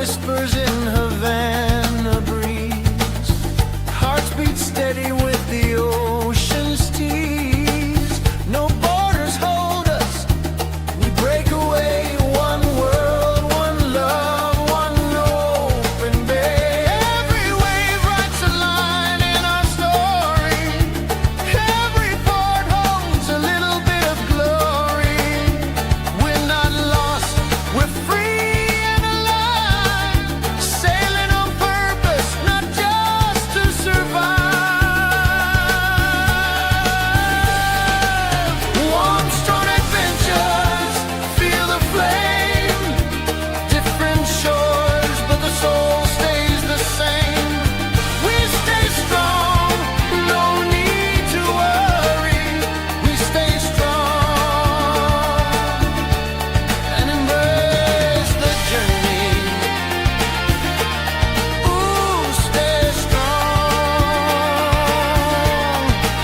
whispers in Havana breeze. Hearts beat steady with the ocean's tease. No borders hold us. We break away. One world, one love, one open bay. Every wave writes a line in our story. Every port holds a little bit of glory. We're not lost. We're free and alive. Sailing on purpose, not just to survive. Warm, strong adventures, feel the flame. Different shores, but the soul stays the same. We stay strong, no need to worry. We stay strong and embrace the journey. Ooh, stay strong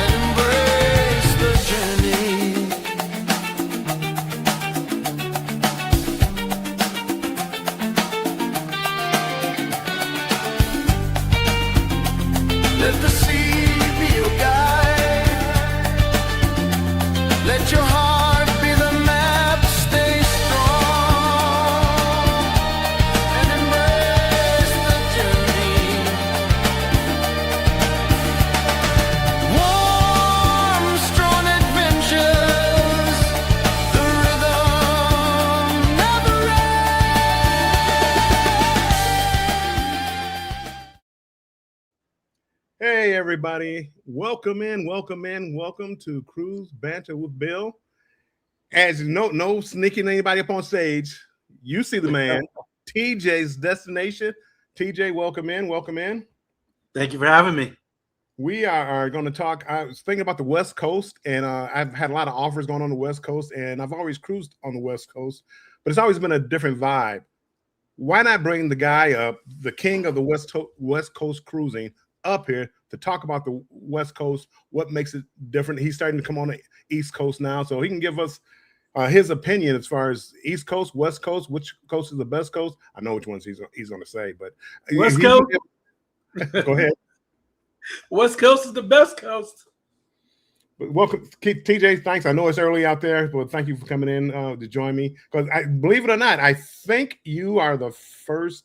and embrace the journey. Let the sea be your guide. Let your heart be the map. Stay strong and embrace the journey. Warm, strong adventures. The rhythm never Hey everybody, welcome to Cruise Banter with Bill. As you know, no sneaking anybody up on stage. You see the man, TJ's destination. TJ, welcome in. Thank you for having me. We are going to talk. I was thinking about the West Coast, and I've had a lot of offers going on the West Coast, and I've always cruised on the West Coast, but it's always been a different vibe. Why not bring the guy up, the king of the West Coast cruising, up here to talk about the West Coast, what makes it different? He's starting to come on the East Coast now, so he can give us his opinion as far as East Coast, West Coast, which coast is the best coast. I know which ones he's going to say, but West Coast. Go ahead. West Coast is the best coast. But welcome, TJ. Thanks. I know it's early out there, but thank you for coming in to join me. Because believe it or not, I think you are the first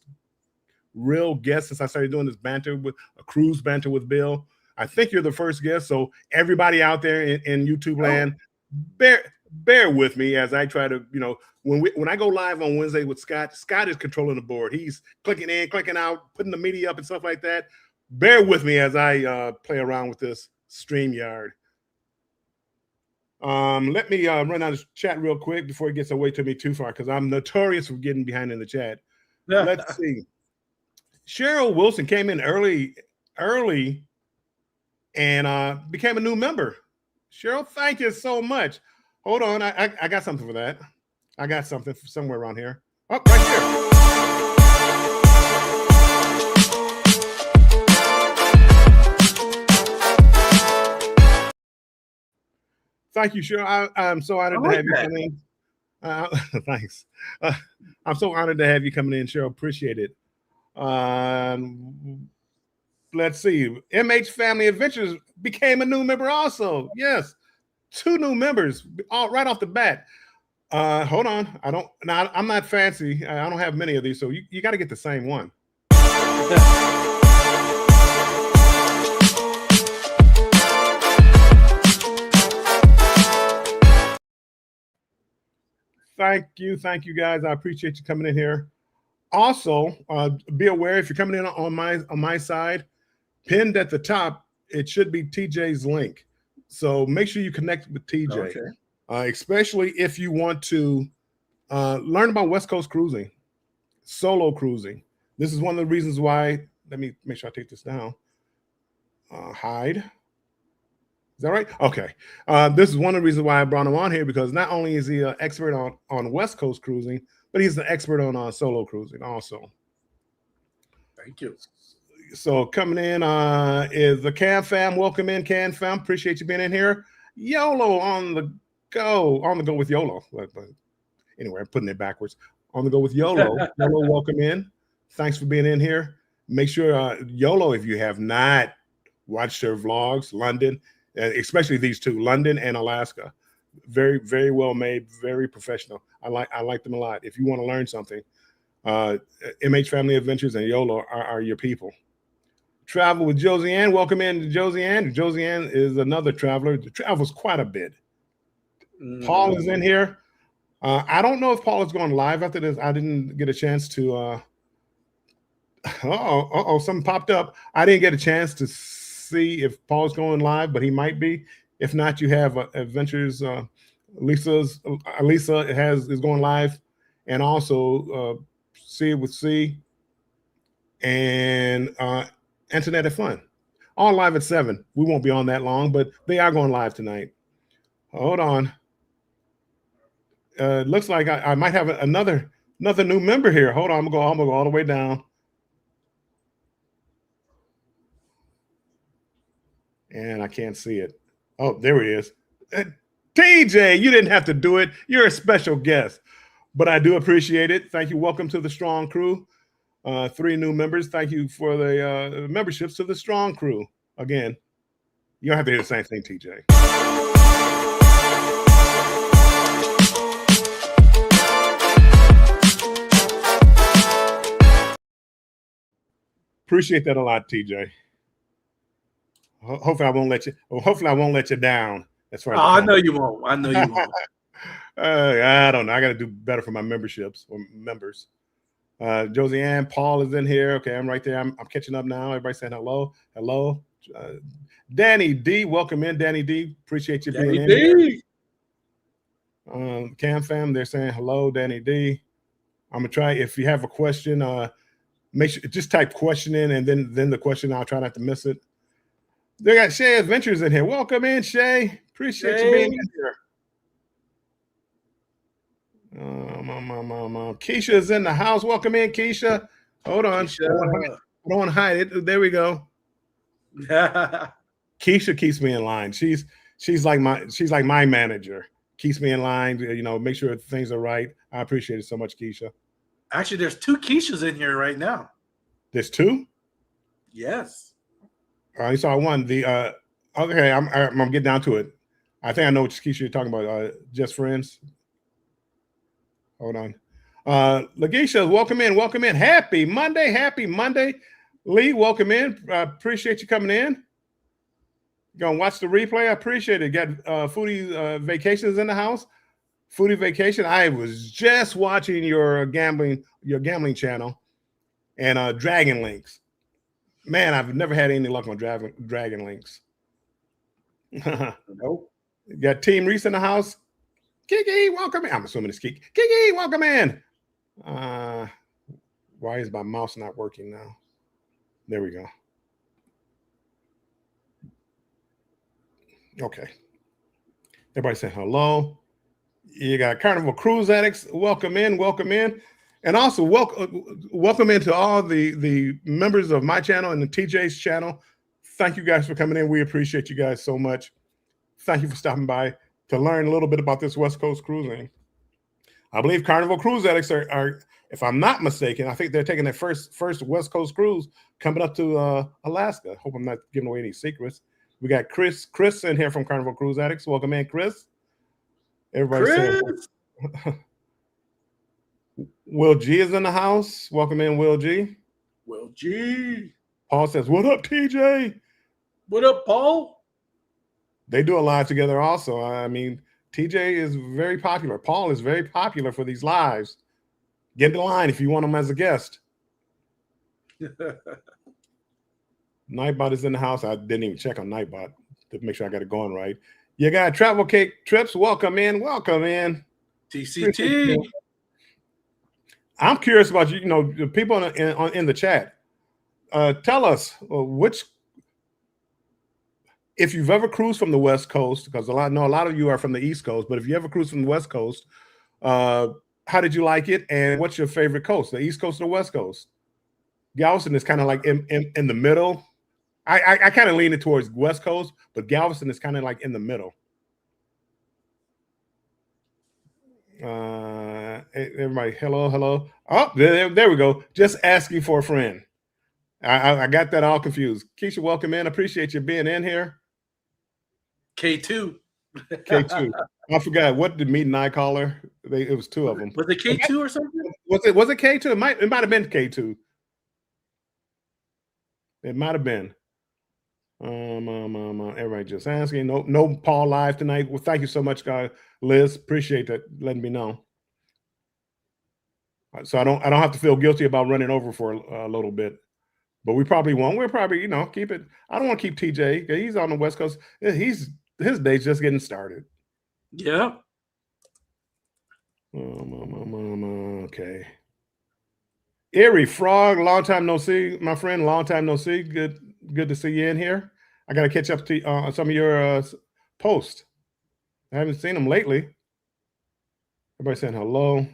real guest since I started doing this banter with a cruise banter with Bill. I think you're the first guest. So everybody out there in YouTube land, bear with me as I try to, when I go live on Wednesday with Scott is controlling the board. He's clicking in, clicking out, putting the media up and stuff like that. Bear with me as I play around with this StreamYard. Let me run out of chat real quick before it gets away to me too far, because I'm notorious for getting behind in the chat. Let's see. Cheryl Wilson came in early and became a new member. Cheryl, thank you so much. Hold on, I got something for that. I got something somewhere around here. Oh, right here. Thank you, Cheryl. I'm so honored to have you come in. Thanks. I'm so honored to have you coming in, Cheryl. Appreciate it. Let's see. MH Family Adventures became a new member also. Yes, 2 new members right off the bat. Hold on. I'm not fancy. I don't have many of these, so you got to get the same one. Thank you guys. I appreciate you coming in here. Also, be aware if you're coming in on my side, pinned at the top, it should be TJ's link. So make sure you connect with TJ, especially if you want to learn about West Coast cruising, solo cruising. This is one of the reasons why. Let me make sure I take this down. Hide. Is that right? Okay. This is one of the reasons why I brought him on here, because not only is he an expert on West Coast cruising, but he's an expert on solo cruising also. Thank you. So coming in is the Cam Fam. Welcome in, Cam Fam. Appreciate you being in here. YOLO on the go with YOLO. But anyway, I'm putting it backwards. On the go with YOLO. YOLO, welcome in. Thanks for being in here. Make sure YOLO, if you have not watched their vlogs, London, especially these two, London and Alaska. Very, very well made, very professional. I like them a lot. If you want to learn something, MH Family Adventures and YOLO are your people. Travel with Josiane. Welcome in to Josiane. Josiane is another traveler. Travels quite a bit. Paul is in here. I don't know if Paul is going live after this. I didn't get a chance to. Something popped up. I didn't get a chance to see if Paul's going live, but he might be. If not, you have Adventures. Lisa is going live, and also See with C and Internet of Fun, all live at 7. We won't be on that long, but they are going live tonight. Hold on. Looks like I might have another new member here. Hold on, I'm gonna go all the way down. And I can't see it. Oh, there it is. TJ, you didn't have to do it. You're a special guest, but I do appreciate it. Thank you. Welcome to the Strong Crew. 3 new members. Thank you for the memberships to the Strong Crew. Again, you don't have to hear the same thing, TJ. Appreciate that a lot, TJ. Hopefully I won't let you. Hopefully I won't let you down. As far as I know you won't. I know you won't. I don't know. I got to do better for my memberships or members. Josiane, Paul is in here. Okay, I'm right there. I'm catching up now. Everybody saying hello. Hello. Danny D, welcome in, Danny D. Appreciate you being in here. Cam fam, they're saying hello, Danny D. I'm gonna try. If you have a question, make sure just type question in, and then the question. I'll try not to miss it. They got Shay Adventures in here. Welcome in, Shay. Appreciate you being in here. Keisha is in the house. Welcome in, Keisha. Hold on. Keisha. I don't want to hide it. There we go. Keisha keeps me in line. She's like my manager. Keeps me in line. Make sure things are right. I appreciate it so much, Keisha. Actually, there's 2 Keishas in here right now. There's 2? Yes. I saw one. Okay, I'm gonna get down to it. I think I know which Keisha you're talking about. Just friends. Hold on. Lageisha, welcome in. Welcome in. Happy Monday. Happy Monday. Lee, welcome in. Appreciate you coming in. You gonna watch the replay? I appreciate it. Got Foodie Vacations in the house. Foodie Vacation. I was just watching your gambling channel and Dragon Links. Man, I've never had any luck on Dragon Links. Nope. Got Team Reese in the house. Kiki, welcome in. I'm assuming it's Kiki. Kiki, welcome in. Why is my mouse not working now? There we go. Okay. Everybody say hello. You got Carnival Cruise Addicts. Welcome in. Welcome in. And also welcome into all the members of my channel and the TJ's channel. Thank you guys for coming in. We appreciate you guys so much. Thank you for stopping by to learn a little bit about this West Coast cruising. I believe Carnival Cruise Addicts are, if I'm not mistaken, I think they're taking their first West Coast cruise coming up to Alaska. Hope I'm not giving away any secrets. We got Chris in here from Carnival Cruise Addicts. Welcome in, Chris. Everybody saying Will G is in the house. Welcome in, Will G. Will G. Paul says, what up, TJ? What up, Paul? They do a live together also. I mean, TJ is very popular. Paul is very popular for these lives. Get in the line if you want him as a guest. Nightbot is in the house. I didn't even check on Nightbot to make sure I got it going right. You got Travel Cake Trips. Welcome in. Welcome in. TCT. I'm curious about the people in the chat. Tell us if you've ever cruised from the West Coast, because a lot of you are from the East Coast, but if you ever cruised from the West Coast, how did you like it? And what's your favorite coast, the East Coast or the West Coast? Galveston is kind of like in the middle. I kind of lean it towards West Coast, but Galveston is kind of like in the middle. Everybody, hello, hello. Oh, there we go. Just asking for a friend. I got that all confused. Keisha, welcome in. Appreciate you being in here. K2. K2. I forgot what did Meet and I call her. It was two of them. Was it K2 or something? Was it K2? It might have been K2. It might have been. Everybody just asking. No Paul live tonight. Well, thank you so much, guys. Liz, appreciate that. Letting me know. So I don't have to feel guilty about running over for a little bit. But we probably won't. We'll probably, keep it. I don't want to keep TJ. He's on the West Coast. His day's just getting started. Yeah. Okay. Erie Frog, long time no see, my friend. Long time no see. Good to see you in here. I got to catch up to some of your posts. I haven't seen them lately. Everybody saying hello.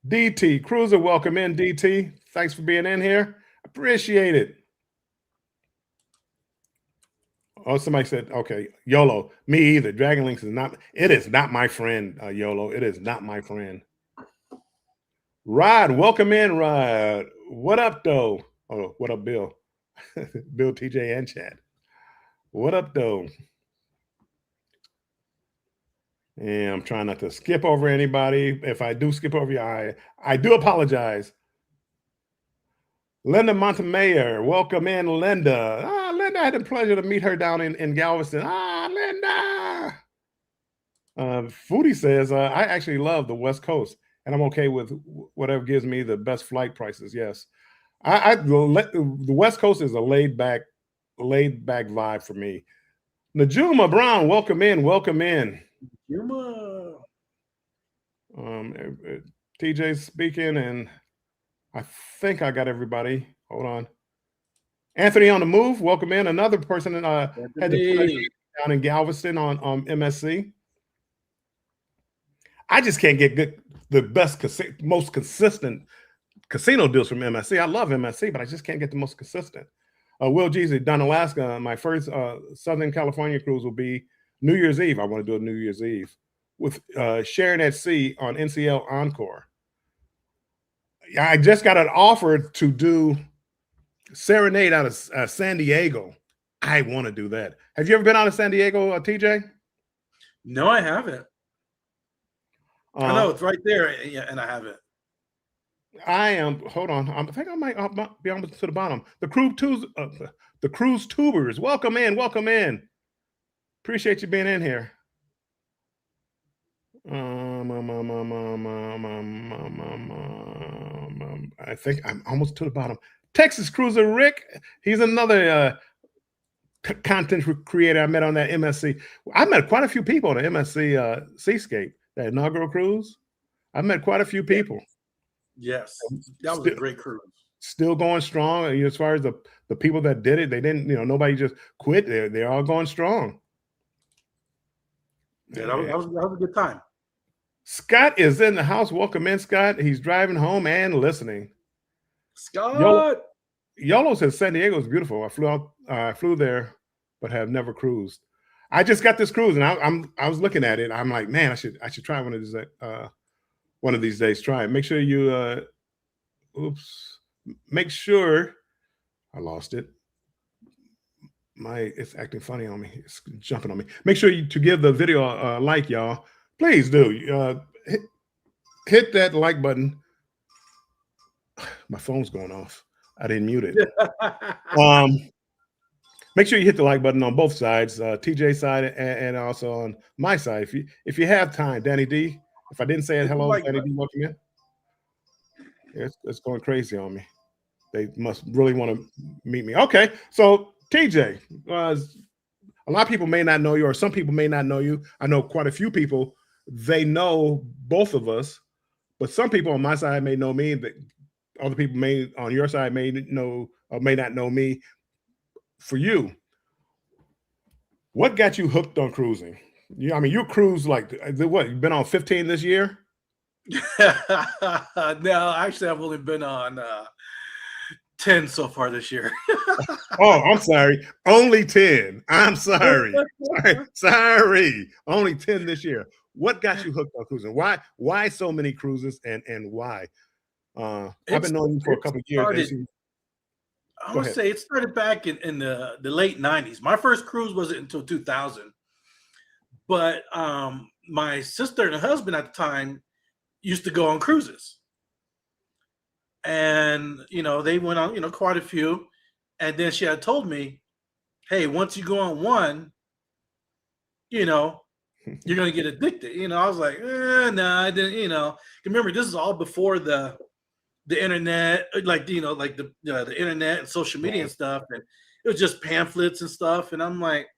DT Cruiser, welcome in, DT. Thanks for being in here. Appreciate it. Oh, somebody said, okay, YOLO. Me either. Dragon Links is not my friend, YOLO. It is not my friend. Rod, welcome in, Rod. What up, though? Oh, what up, Bill? Bill, TJ, and Chad. What up, though? And I'm trying not to skip over anybody. If I do skip over you, I do apologize. Linda Montemayor, welcome in, Linda. Linda, I had the pleasure to meet her down in Galveston. Linda. Foodie says, I actually love the West Coast, and I'm okay with whatever gives me the best flight prices. Yes. The West Coast is a laid back vibe for me. Najuma Brown, welcome in. Najuma. TJ's speaking, and I think I got everybody. Hold on. Anthony on the move, welcome in. Another person had the pleasure down in Galveston on MSC. I just can't get the best, most consistent casino deals from MSC. I love MSC, but I just can't get the most consistent. Will Jeezy, down Alaska, my first Southern California cruise will be New Year's Eve. I want to do a New Year's Eve with Sharing at Sea on NCL Encore. I just got an offer to do Serenade out of San Diego. I want to do that. Have you ever been out of San Diego, TJ? No, I haven't. I know it's right there, yeah, and I haven't. I am. Hold on. I think I might be almost to the bottom. The Cruise Tubers. Welcome in. Appreciate you being in here. I think I'm almost to the bottom. Texas Cruiser Rick. He's another content creator I met on that MSC. I met quite a few people on the MSC Seascape, that inaugural cruise. I met quite a few people. Yes, that was a great cruise. Still going strong. As far as the people that did it, they didn't, nobody just quit. They're all going strong. Yeah, that was a good time. Scott is in the house. Welcome in, Scott. He's driving home and listening. Scott. YOLO says San Diego is beautiful. I flew there, but have never cruised. I just got this cruise, and I was looking at it. I'm like, man, I should try one of these days. Try it. Make sure you. Make sure. I lost it. It's acting funny on me. It's jumping on me. Make sure to give the video a like, y'all. Please do. Hit that like button. My phone's going off. I didn't mute it. Make sure you hit the like button on both sides, TJ's side and also on my side. If you have time, Danny D. If I didn't say it, hello, Danny D. Welcome in. It's going crazy on me. They must really want to meet me. Okay, so TJ, a lot of people may not know you, or some people may not know you. I know quite a few people. They know both of us, but some people on my side may know me. But other people on your side may know or may not know me. For you, what got you hooked on cruising? You cruise like what? You've been on 15 this year? No, actually, I've only been on 10 so far this year. Oh, I'm sorry. Only 10. I'm sorry. Sorry. Only 10 this year. What got you hooked on cruising? Why so many cruises and why? I've been knowing you for a couple of years. I Go would ahead. say it started back in the late 90s. My first cruise wasn't until 2000. But my sister and husband at the time used to go on cruises. And, they went on, quite a few. And then she had told me, hey, once you go on one, you're going to get addicted. I was like, no, I didn't. Remember, this is all before the internet, like the internet and social media and stuff, and it was just pamphlets and stuff. And I'm like,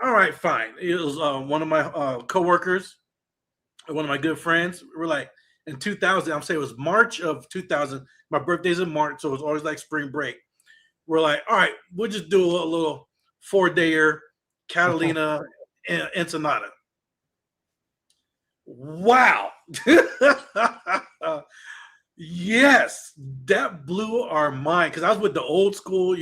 all right, fine. It was one of my coworkers, one of my good friends. We're like, in 2000, I'm saying it was March of 2000. My birthday's in March, so it was always like spring break. We're like, all right, we'll just do a little 4-dayer Catalina Ensenada. Wow. Yes, that blew our mind because I was with the old school,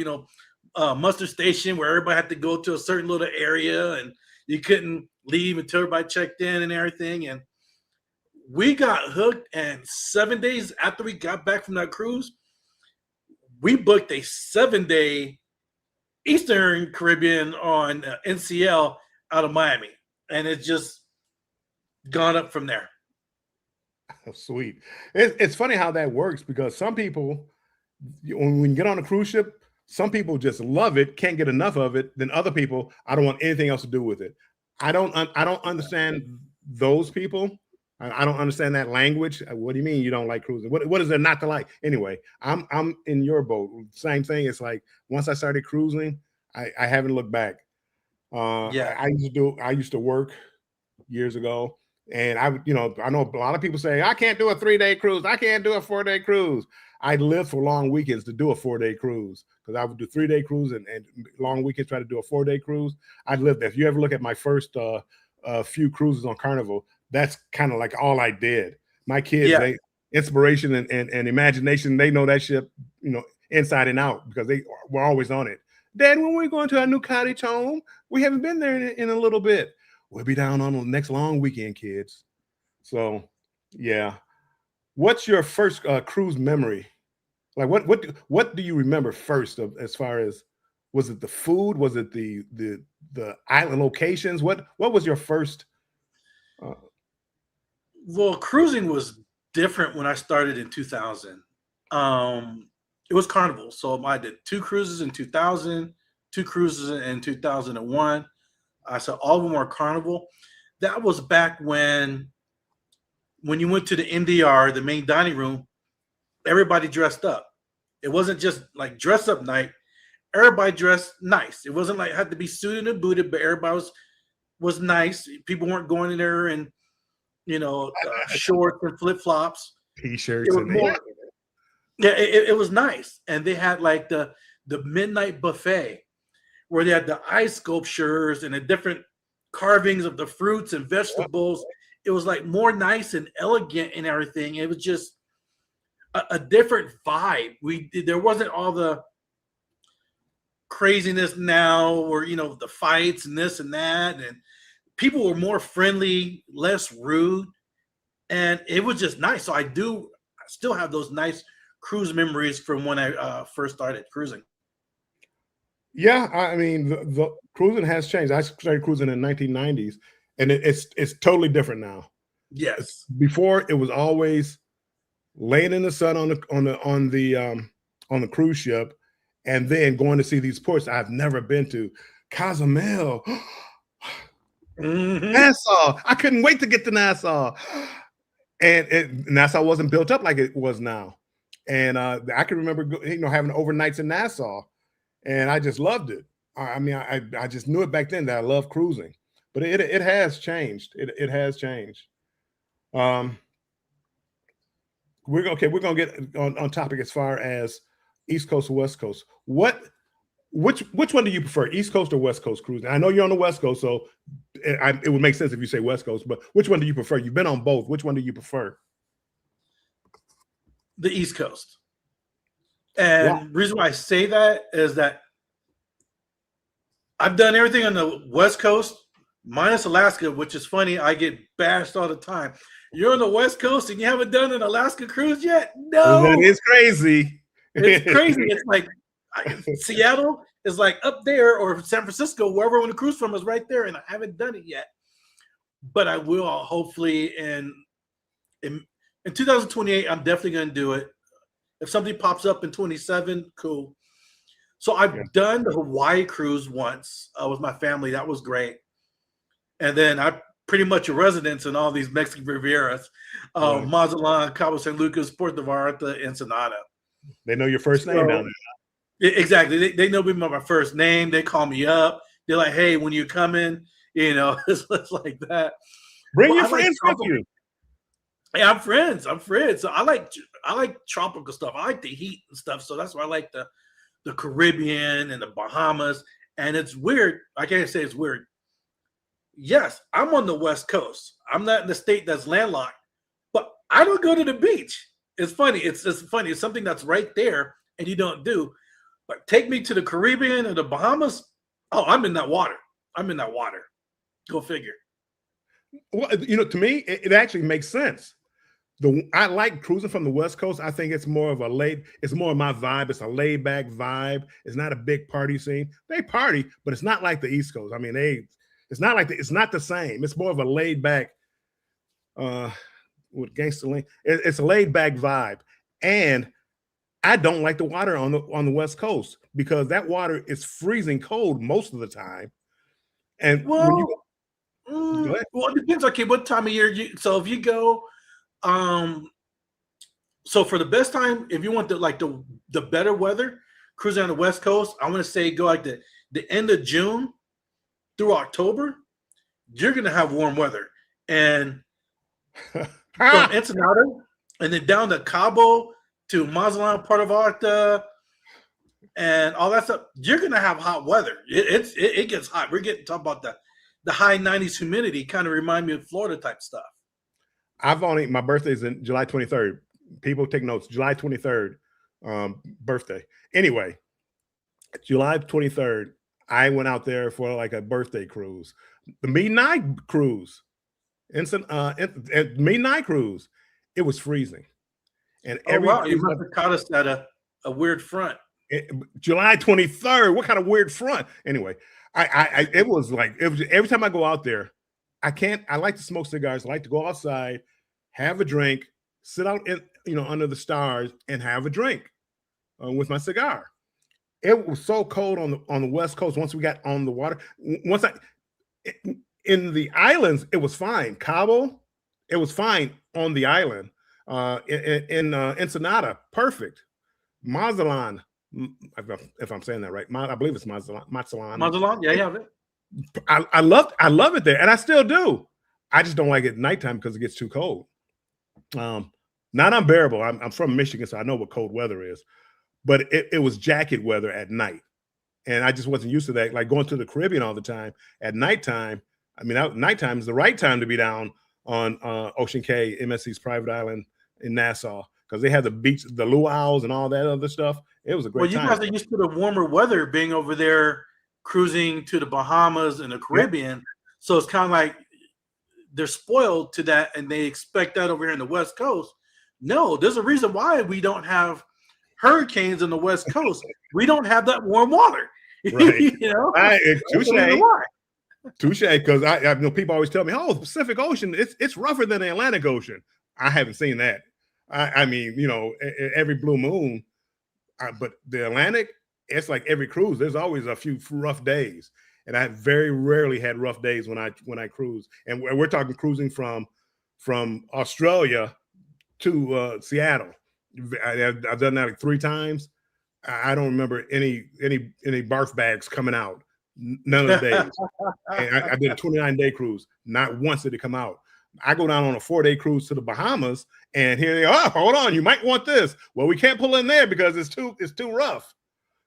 muster station where everybody had to go to a certain little area and you couldn't leave until everybody checked in and everything. And we got hooked. And 7 days after we got back from that cruise, we booked a 7-day Eastern Caribbean on NCL out of Miami. And it's just gone up from there. Oh, sweet. It's funny how that works because some people, when you get on a cruise ship, some people just love it, can't get enough of it. Then other people, I don't want anything else to do with it. I don't understand those people. I don't understand that language. What do you mean you don't like cruising? What is there not to like? Anyway, I'm in your boat. Same thing. It's like once I started cruising, I haven't looked back. Yeah. I used to work years ago. And I know a lot of people say, I can't do a 3-day cruise. I can't do a 4-day cruise. I lived for long weekends to do a 4-day cruise because I would do 3-day cruise and long weekends, try to do a 4-day cruise. I'd live there. If you ever look at my first few cruises on Carnival, that's kind of like all I did. My kids, they inspiration and imagination, they know that ship, inside and out because they were always on it. Dad, when we're going to our new cottage home, we haven't been there in a little bit. We'll be down on the next long weekend, kids. So, yeah. What's your first cruise memory? Like, what do you remember first as far as, was it the food? Was it the island locations? What was your first? Well, cruising was different when I started in 2000. It was Carnival. So I did 2 cruises in 2000, 2 cruises in 2001. So all of them were Carnival. That was back when you went to the NDR, the main dining room, everybody dressed up. It wasn't just like dress up night. Everybody dressed nice. It wasn't like had to be suited and booted, but everybody was nice. People weren't going in there and shorts and flip flops, T-shirts and it was nice. And they had like the midnight buffet, where they had the ice sculptures and the different carvings of the fruits and vegetables. It was like more nice and elegant and everything. It was just a different vibe. There wasn't all the craziness now or, the fights and this and that. And people were more friendly, less rude. And it was just nice. So I still have those nice cruise memories from when I first started cruising. Yeah, I mean, the cruising has changed. I started cruising in the 1990s, and it's totally different now. Yes. Before it was always laying in the sun on the cruise ship, and then going to see these ports I've never been to. Cozumel, Nassau. I couldn't wait to get to Nassau, and Nassau wasn't built up like it was now. And I can remember having overnights in Nassau. And I just loved it. I mean, I just knew it back then that I love cruising, but it has changed. It has changed. We're gonna get on topic as far as East Coast or West Coast. Which one do you prefer, East Coast or West Coast cruising? I know you're on the West Coast, so it would make sense if you say West Coast. But which one do you prefer? You've been on both. Which one do you prefer? The East Coast. Wow. And the reason why I say that is that I've done everything on the West Coast, minus Alaska, which is funny. I get bashed all the time. You're on the West Coast and you haven't done an Alaska cruise yet? That No, is crazy. it's crazy. It's like Seattle is like up there, or San Francisco, wherever I want to cruise from is right there, and I haven't done it yet. But I will hopefully in 2028. I'm definitely going to do it. If something pops up in 27, cool. So I've done the Hawaii cruise once with my family. That was great. And then I pretty much a residence in all these Mexican Rivieras, Mazatlan, Cabo San Lucas, Puerto Vallarta, Ensenada. They know your first name down there. Exactly. They know me by my first name. They call me up. They're like, hey, when you come in, it's like that. Bring your friends with you. Yeah, I'm friends. So I like tropical stuff. I like the heat and stuff. So that's why I like the Caribbean and the Bahamas. And it's weird. I can't say it's weird. Yes, I'm on the West Coast. I'm not in the state that's landlocked, but I don't go to the beach. It's funny. It's funny. It's something that's right there and you don't do. But take me to the Caribbean or the Bahamas. Oh, I'm in that water. Go figure. Well, to me, it actually makes sense. I like cruising from the West Coast. I think it's more of it's more of my vibe. It's a laid back vibe. It's not a big party scene. They party, but it's not like the East Coast. I mean, it's not like it's not the same. It's more of a laid back, with gangster link. It's a laid back vibe. And I don't like the water on the West Coast because that water is freezing cold most of the time. And when you go ahead. Well, it depends. Okay, what time of year so if you go, so for the best time, if you want the better weather, cruising on the West Coast, I want to say go like the end of June through October. You're gonna have warm weather, and from Ensenada, and then down to Cabo to Mazatlan, Puerto Vallarta, and all that stuff. You're gonna have hot weather. It gets hot. We're talking about the high 90s humidity. Kind of remind me of Florida type stuff. My birthday's in July 23rd. People take notes. July 23rd, birthday. Anyway, July 23rd, I went out there for like a birthday cruise, the midnight cruise, midnight cruise. It was freezing, and you must have caught us at a weird front. July 23rd. What kind of weird front? Anyway, it was every time I go out there, I like to smoke cigars. I like to go outside, have a drink, sit out under the stars and have a drink with my cigar. It was so cold on the West Coast. Once we got on the water, in the islands, it was fine. Cabo, it was fine on the island. In Ensenada, perfect. Mazatlan, if I'm saying that right, I believe it's Mazatlan. Mazatlan, yeah, you have it. I love it there, and I still do. I just don't like it at nighttime because it gets too cold. Not unbearable. I'm from Michigan, so I know what cold weather is. But it was jacket weather at night, and I just wasn't used to that. Like going to the Caribbean all the time at nighttime. I mean, nighttime is the right time to be down on Ocean Cay, MSC's private island in Nassau, because they have the beach, the luau's, and all that other stuff. It was a great time. Well, you guys are used to the warmer weather, being over there cruising to the Bahamas and the Caribbean. Yep. So it's kind of like they're spoiled to that, and they expect that over here in the West Coast. No, there's a reason why we don't have hurricanes on the West Coast. We don't have that warm water. Right. Touche. Because I know people always tell me, "Oh, the Pacific Ocean, it's rougher than the Atlantic Ocean." I haven't seen that. I mean, every blue moon, but the Atlantic, it's like every cruise. There's always a few rough days, and I very rarely had rough days when I cruise. And we're talking cruising from Australia to Seattle. I've done that like 3 times. I don't remember any barf bags coming out. None of the days. And I did a 29-day cruise. Not once did it come out. I go down on a 4-day cruise to the Bahamas, and here they are. Oh, hold on, you might want this. Well, we can't pull in there because it's too rough.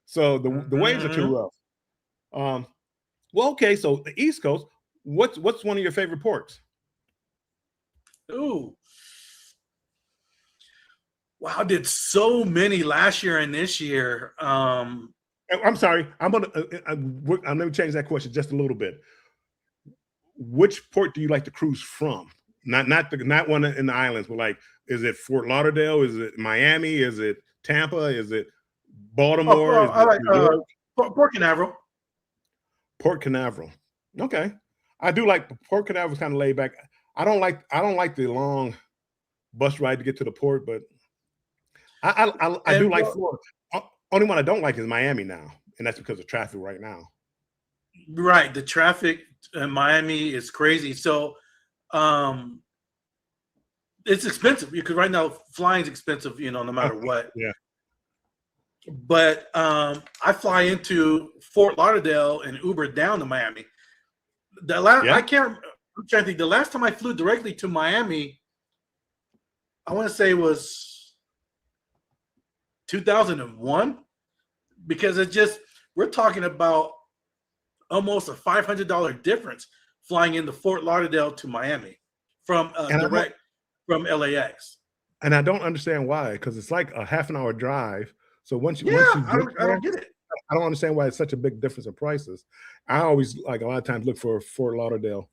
So the waves are too rough. Well, okay. So the East Coast. What's one of your favorite ports? Ooh. Wow, I did so many last year and this year. I'm sorry. Let me change that question just a little bit. Which port do you like to cruise from? Not one in the islands, but like, is it Fort Lauderdale? Is it Miami? Is it Tampa? Is it Baltimore? Is I it like New York? Port Canaveral. Port Canaveral. Okay, I do like Port Canaveral's kind of laid back. I don't like the long bus ride to get to the port, but I do And like Florida. Only one I don't like is Miami now, and that's because of traffic right now. right, the traffic in Miami is crazy. So um, it's expensive because right now flying's expensive, no matter what. Yeah, But I fly into Fort Lauderdale and Uber down to Miami. yeah. I'm trying to think. The last time I flew directly to Miami, I want to say was 2001, because we're talking about almost a $500 difference flying into Fort Lauderdale to Miami from And direct from LAX. and I don't understand why, because it's like a half an hour drive. So once you Yeah, get I there, don't get it. I don't understand why it's such a big difference in prices. I always like a lot of times look for Fort Lauderdale.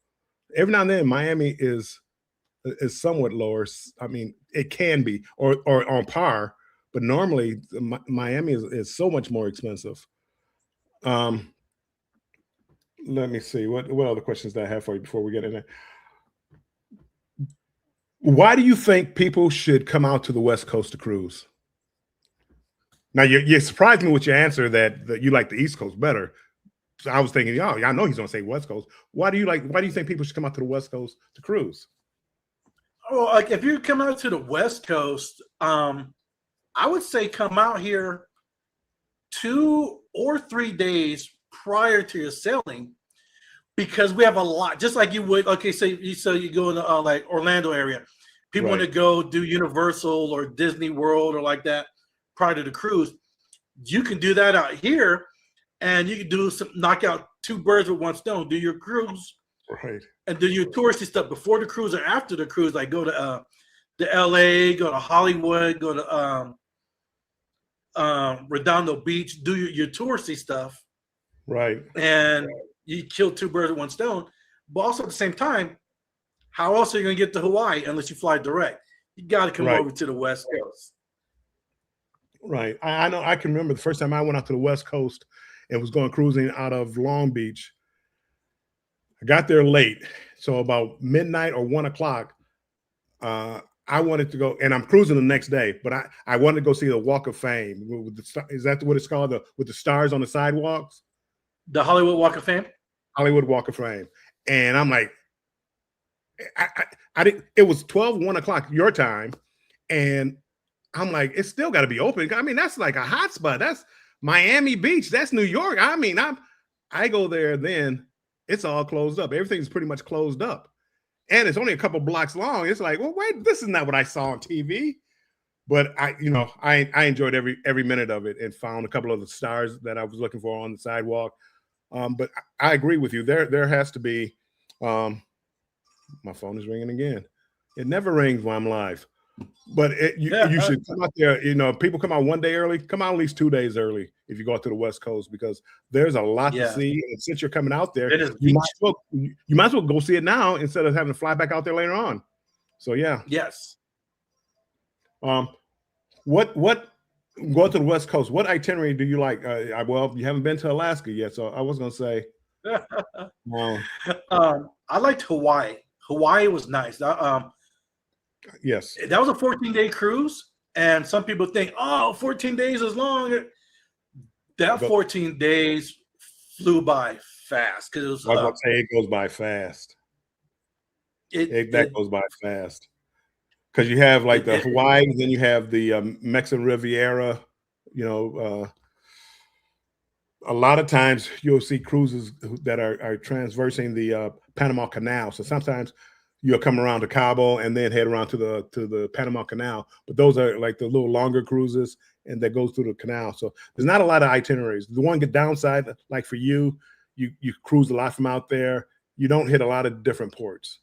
Every now and then, Miami is somewhat lower. I mean, it can be or on par, but normally Miami is so much more expensive. Um, Let me see what other questions that I have for you before we get in there. Why do you think people should come out to the West Coast to cruise? Now you surprised me with your answer that you like the East Coast better. So I was thinking, oh, yeah, I know he's gonna say West Coast. Why do you think people should come out to the West Coast to cruise? Oh, like if you come out to the West Coast, I would say come out here 2 or 3 days prior to your sailing, because we have a lot, just like you would. Okay, so you go in the like Orlando area, people want to Right, go do Universal or Disney World or like that prior to the cruise. You can do that out here, and you can knock out two birds with one stone. Do your cruise right, and do your touristy stuff before the cruise or after the cruise. Like go to LA, go to Hollywood, go to Redondo Beach, do your touristy stuff, right, and you kill two birds with one stone. But also at the same time, how else are you going to get to Hawaii unless you fly direct? You got to come right, over to the West Coast. right. I know. I can remember the first time I went out to the West Coast and was going cruising out of Long Beach. I got there late, so about midnight or 1 o'clock. I wanted to go, and I'm cruising the next day, but I wanted to go see the Walk of Fame. Is that what it's called? With the stars on the sidewalks, The Hollywood Walk of Fame. Hollywood Walk of Fame. And I'm like, I didn't. It was 1 o'clock your time, and I'm like, it's still got to be open. I mean, that's like a hot spot. That's Miami Beach. That's New York. I mean, I go there, then it's all closed up. Everything's pretty much closed up. And it's only a couple blocks long. It's like, well, wait, this is not what I saw on TV. But I enjoyed every minute of it and found a couple of the stars that I was looking for on the sidewalk. But I agree with you. There has to be. My phone is ringing again. It never rings when I'm live. But you should come out there. People come out one day early. Come out at least 2 days early if you go out to the West Coast, because there's a lot to see. And since you're coming out there, you might as well go see it now instead of having to fly back out there later on. So yeah. Yes. What go to the West Coast? What itinerary do you like? Well, you haven't been to Alaska yet, so I was gonna say. I liked Hawaii. Hawaii was nice. Yes, that was a 14-day cruise, and some people think, 14 days is long. That 14 days flew by fast, because I was gonna say it goes by fast. That goes by fast, because you have like the Hawaii, and then you have the Mexican Riviera. A lot of times you'll see cruises that are transversing the Panama Canal. So sometimes you'll come around to Cabo and then head around to the Panama Canal. But those are like the little longer cruises, and that goes through the canal. So there's not a lot of itineraries. The one downside, like for you cruise a lot from out there. You don't hit a lot of different ports.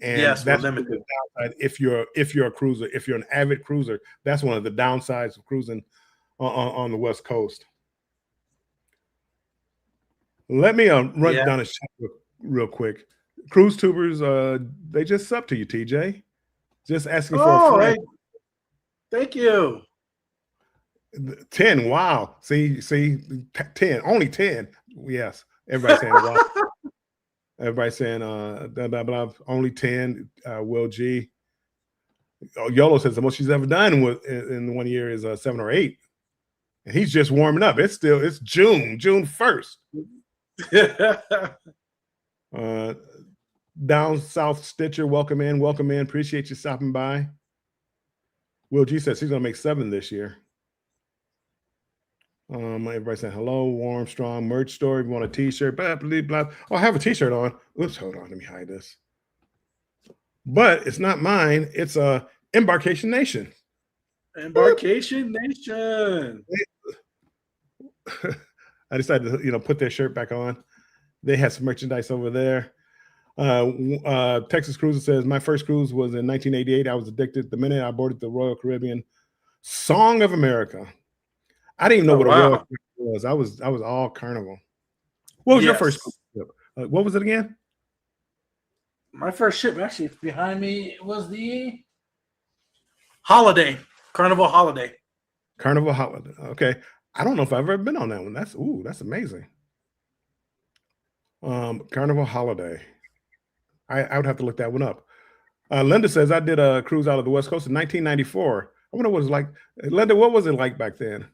And Yes, we're that's the limited. downside. If you're a cruiser, if you're an avid cruiser, that's one of the downsides of cruising on the West Coast. Let me run Yeah. down a chat real quick. Cruise tubers, they just sub to you, TJ. Just asking for a Oh, friend. hey, thank you. 10. Wow. See, 10. Only 10. Yes. Everybody's saying wow. Everybody's saying blah, blah, blah. Only 10. Will G. Yolo says the most she's ever done in 1 year is 7 or 8. And he's just warming up. It's June 1st. Down South Stitcher, welcome in. Appreciate you stopping by. Will G says she's gonna make 7 this year. Everybody saying hello, warm, strong merch store. If you want a t-shirt, blah, blah, blah. Oh, I have a t-shirt on. Oops, hold on, let me hide this. But it's not mine. It's Embarkation Nation. Embarkation Nation. I decided to, put their shirt back on. They had some merchandise over there. Texas Cruiser says my first cruise was in 1988. I was addicted the minute I boarded the Royal Caribbean Song of America. I didn't even know what a Royal Caribbean was. I was all Carnival. What was your first cruise? What was it again? My first ship, actually, behind me was the Holiday, Carnival Holiday. Carnival Holiday. Okay. I don't know if I've ever been on that one. That's amazing. Carnival Holiday. I would have to look that one up. Linda says I did a cruise out of the West Coast in 1994. I wonder what it was like. Linda, what was it like back then?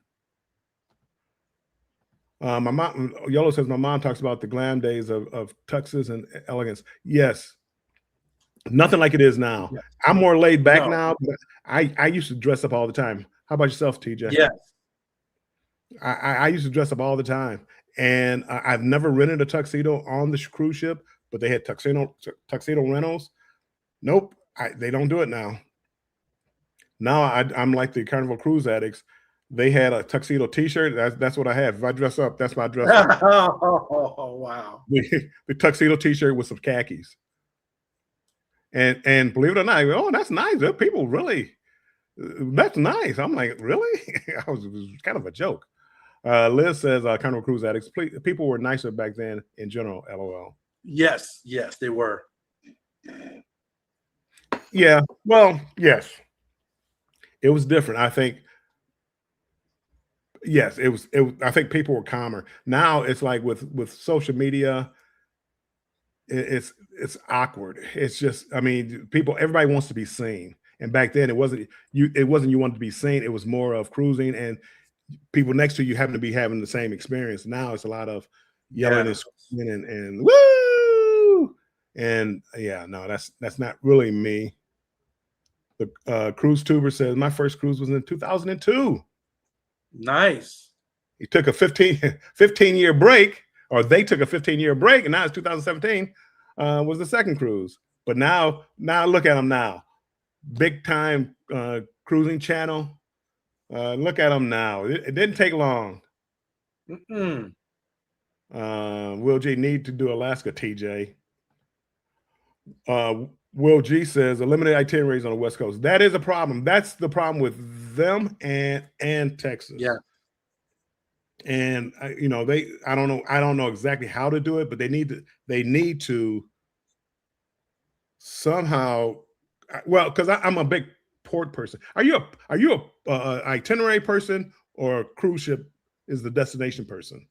My mom, Yolo says my mom talks about the glam days of tuxes and elegance. Yes. Nothing like it is now. Yeah. I'm more laid back now. But I used to dress up all the time. How about yourself, TJ? Yes. I used to dress up all the time. And I've never rented a tuxedo on the cruise ship, but they had tuxedo rentals. Nope. They don't do it now. Now I'm like the Carnival Cruise addicts. They had a tuxedo t-shirt. That's what I have. If I dress up, that's my dress up. Oh, wow. The tuxedo t-shirt with some khakis. And believe it or not, oh, that's nice. People really, that's nice. I'm like, really? It was kind of a joke. Liz says, Carnival Cruise addicts, people were nicer back then in general, LOL. Yes, they were. Yeah, well, yes. It was different. I think, yes, it was. I think people were calmer. Now it's like with social media, it's awkward. It's just, I mean, everybody wants to be seen. And back then it wasn't you wanted to be seen. It was more of cruising and people next to you happen to be having the same experience. Now it's a lot of yelling and screaming and woo. And yeah, no, that's not really me. The cruise tuber says my first cruise was in 2002. Nice. He took a 15-year break, or they took a 15-year break, and now it's 2017 was the second cruise. But now look at them now. Big time cruising channel. Look at them now. It didn't take long. Will G need to do Alaska, TJ. Will G says eliminate itineraries on the West Coast. That is a problem. That's the problem with them and Texas. Yeah. And I don't know exactly how to do it, but they need to somehow. Well, because I'm a big port person. Are you a itinerary person, or a cruise ship is the destination person?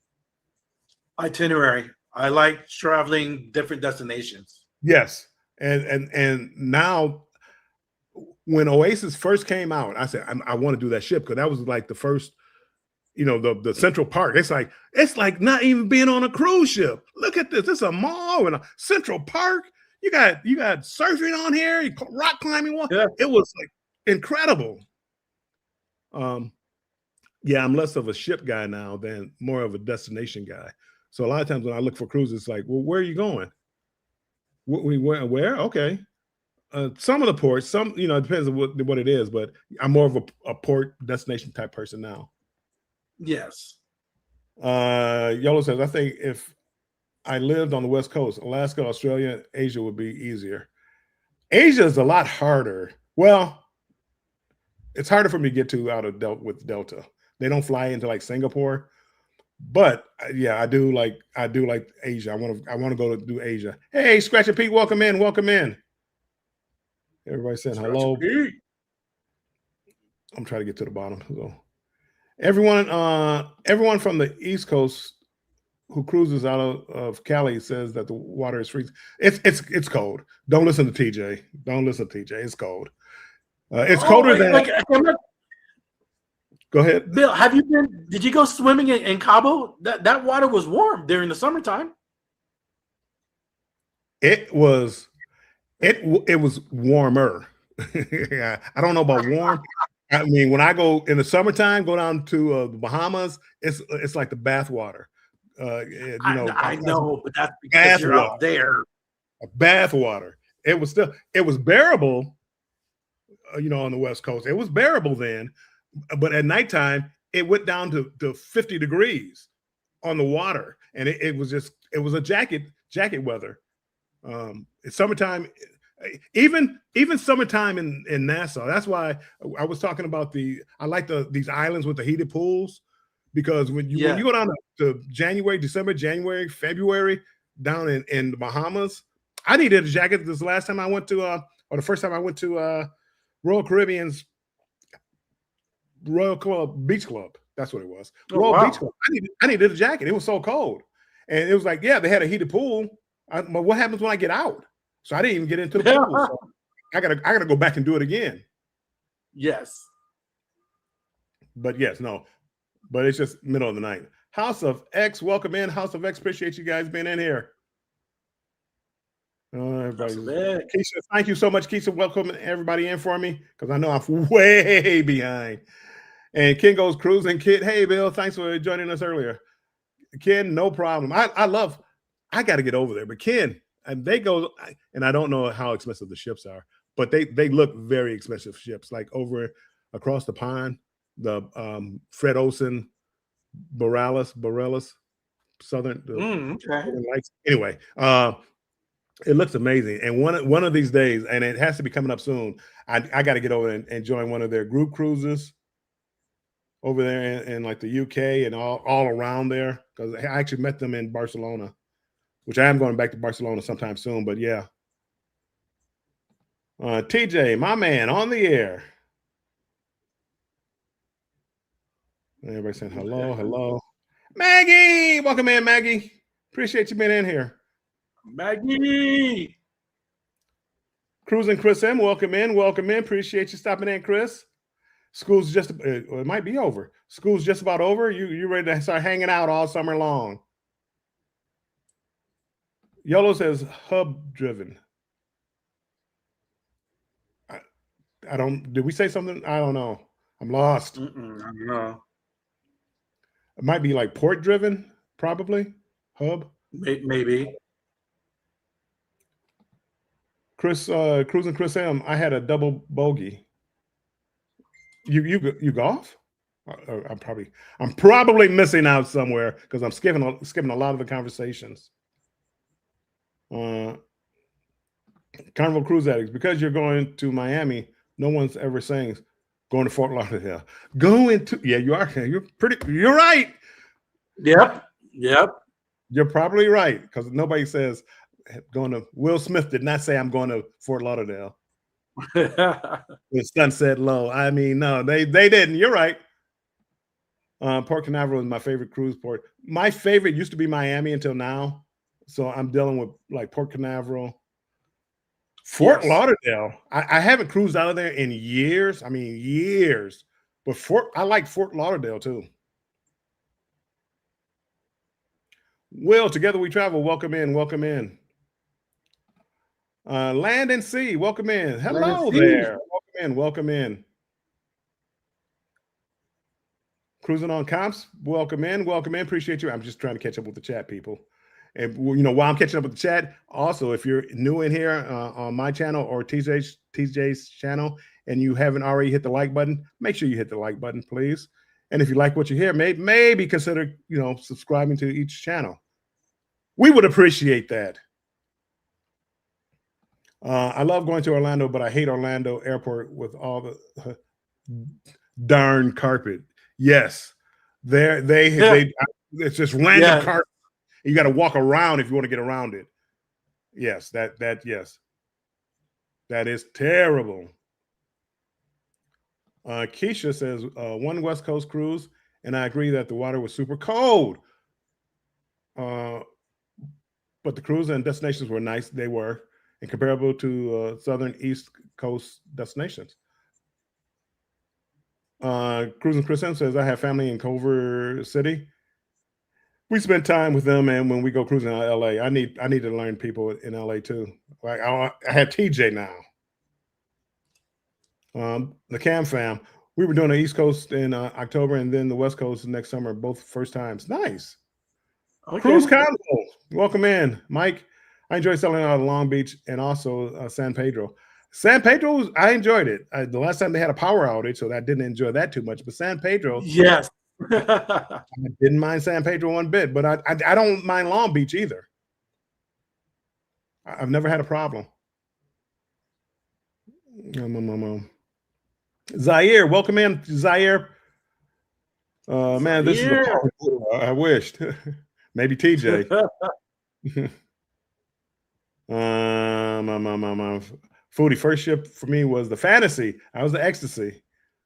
Itinerary. I like traveling different destinations. Yes. And now, when Oasis first came out, I said I want to do that ship, because that was like the first, the Central Park. It's like not even being on a cruise ship. Look at this. It's a mall and a Central Park. You got surfing on here, rock climbing one. Yeah. It was like incredible. Yeah, I'm less of a ship guy now than more of a destination guy. So a lot of times when I look for cruises, it's like, well, where are you going? Where? Okay. Some of the ports, it depends on what it is, but I'm more of a port destination type person now. Yes. Yolo says, I think if I lived on the West Coast, Alaska, Australia, Asia would be easier. Asia is a lot harder. Well, it's harder for me to get to out of with Delta. They don't fly into like Singapore, but yeah, I do like Asia. I want to go to do Asia. Hey, Scratch and Pete, welcome in, welcome in. Everybody saying hello. I'm trying to get to the bottom. So everyone from the East Coast who cruises out of Cali says that the water is freezing. It's cold. Don't listen to TJ. Don't listen to TJ. It's cold. It's colder than. Go ahead, Bill. Have you been? Did you go swimming in Cabo? That water was warm during the summertime. It was warmer. I don't know about warm. I mean, when I go in the summertime, go down to the Bahamas, it's like the bath water. I know, but that's because you're out there. Bath water. It was bearable. On the West Coast, it was bearable then, but at nighttime it went down to 50 degrees on the water, and it was a jacket weather. It's summertime, even summertime in Nassau. That's why I was talking about I like these islands with the heated pools, because when you go down to January, February down in the Bahamas, I needed a jacket. This last time I went to or the first time I went to Royal Caribbean's Beach Club. That's what it was. Beach Club. I needed a jacket. It was so cold, and it was like, yeah, they had a heated pool. But what happens when I get out? So I didn't even get into the pool. So I gotta go back and do it again. Yes. But but it's just middle of the night. House of X, welcome in. House of X, appreciate you guys being in here. Keisha, thank you so much, Keisha. Welcome everybody in for me, because I know I'm way behind. And Ken goes cruising. Kid, hey Bill, thanks for joining us earlier. Ken, no problem. I got to get over there, but Ken, and they go, and I don't know how expensive the ships are, but they look very expensive ships, like over across the pond, the Fred Olsen, Borealis, Southern Lights. Anyway, it looks amazing, and one of these days, and it has to be coming up soon. I got to get over and join one of their group cruises over there in like the UK and all around there, because I actually met them in Barcelona, which I am going back to Barcelona sometime soon. But yeah, TJ, my man, on the air. Everybody saying hello. Maggie, welcome in, Maggie. Appreciate you being in here. Maggie. Cruising Chris M, welcome in. Appreciate you stopping in, Chris. School's just, it might be over. School's just about over. You ready to start hanging out all summer long? Yolo says hub driven. I don't, did we say something? I don't know. I'm lost. I don't know. It might be like port driven, probably. Hub. Maybe. Cruising Chris M, I had a double bogey. You golf? I'm probably missing out somewhere, because I'm skipping a lot of the conversations. Carnival Cruise Addicts, because you're going to Miami, no one's ever saying going to Fort Lauderdale. You are. You're right. Yep. You're probably right, because nobody says going to. Will Smith did not say I'm going to Fort Lauderdale. With Sunset Low. I mean, no, they didn't. You're right. Port Canaveral is my favorite cruise port. My favorite used to be Miami until now. So I'm dealing with like Port Canaveral. Fort Lauderdale. I haven't cruised out of there in years. I mean, years. But I like Fort Lauderdale too. Will, Together We Travel, welcome in. Land and Sea, welcome in. Hello there. Welcome in. Cruising on Comps, welcome in. Appreciate you. I'm just trying to catch up with the chat, people. And while I'm catching up with the chat, also, if you're new in here on my channel or TJ's channel, and you haven't already hit the like button, make sure you hit the like button, please. And if you like what you hear, maybe consider subscribing to each channel. We would appreciate that. I love going to Orlando, but I hate Orlando airport with all the darn carpet. Yes, they it's just random Yeah. carpet. You got to walk around if you want to get around it. Yes, yes, that is terrible. Keisha says one West Coast cruise, and I agree that the water was super cold. But the cruise and destinations were nice. They were, and comparable to southern East Coast destinations. Cruising Chris M says I have family in Culver City. We spend time with them, and when we go cruising in LA, I need to learn people in LA too. Like I had TJ now. The Cam fam. We were doing the East Coast in October, and then the West Coast next summer. Both first times. Nice. Okay. Cruise Convo. Welcome in, Mike. I enjoy selling out of Long Beach and also San Pedro. San Pedro, I enjoyed it. The last time they had a power outage, so I didn't enjoy that too much. But San Pedro, Yes. I didn't mind San Pedro one bit, but I don't mind Long Beach either. I've never had a problem. Zaire, welcome in, Zaire. Man, this is a power. I wished. Maybe TJ. Foodie, first ship for me was the Fantasy. I was the Ecstasy.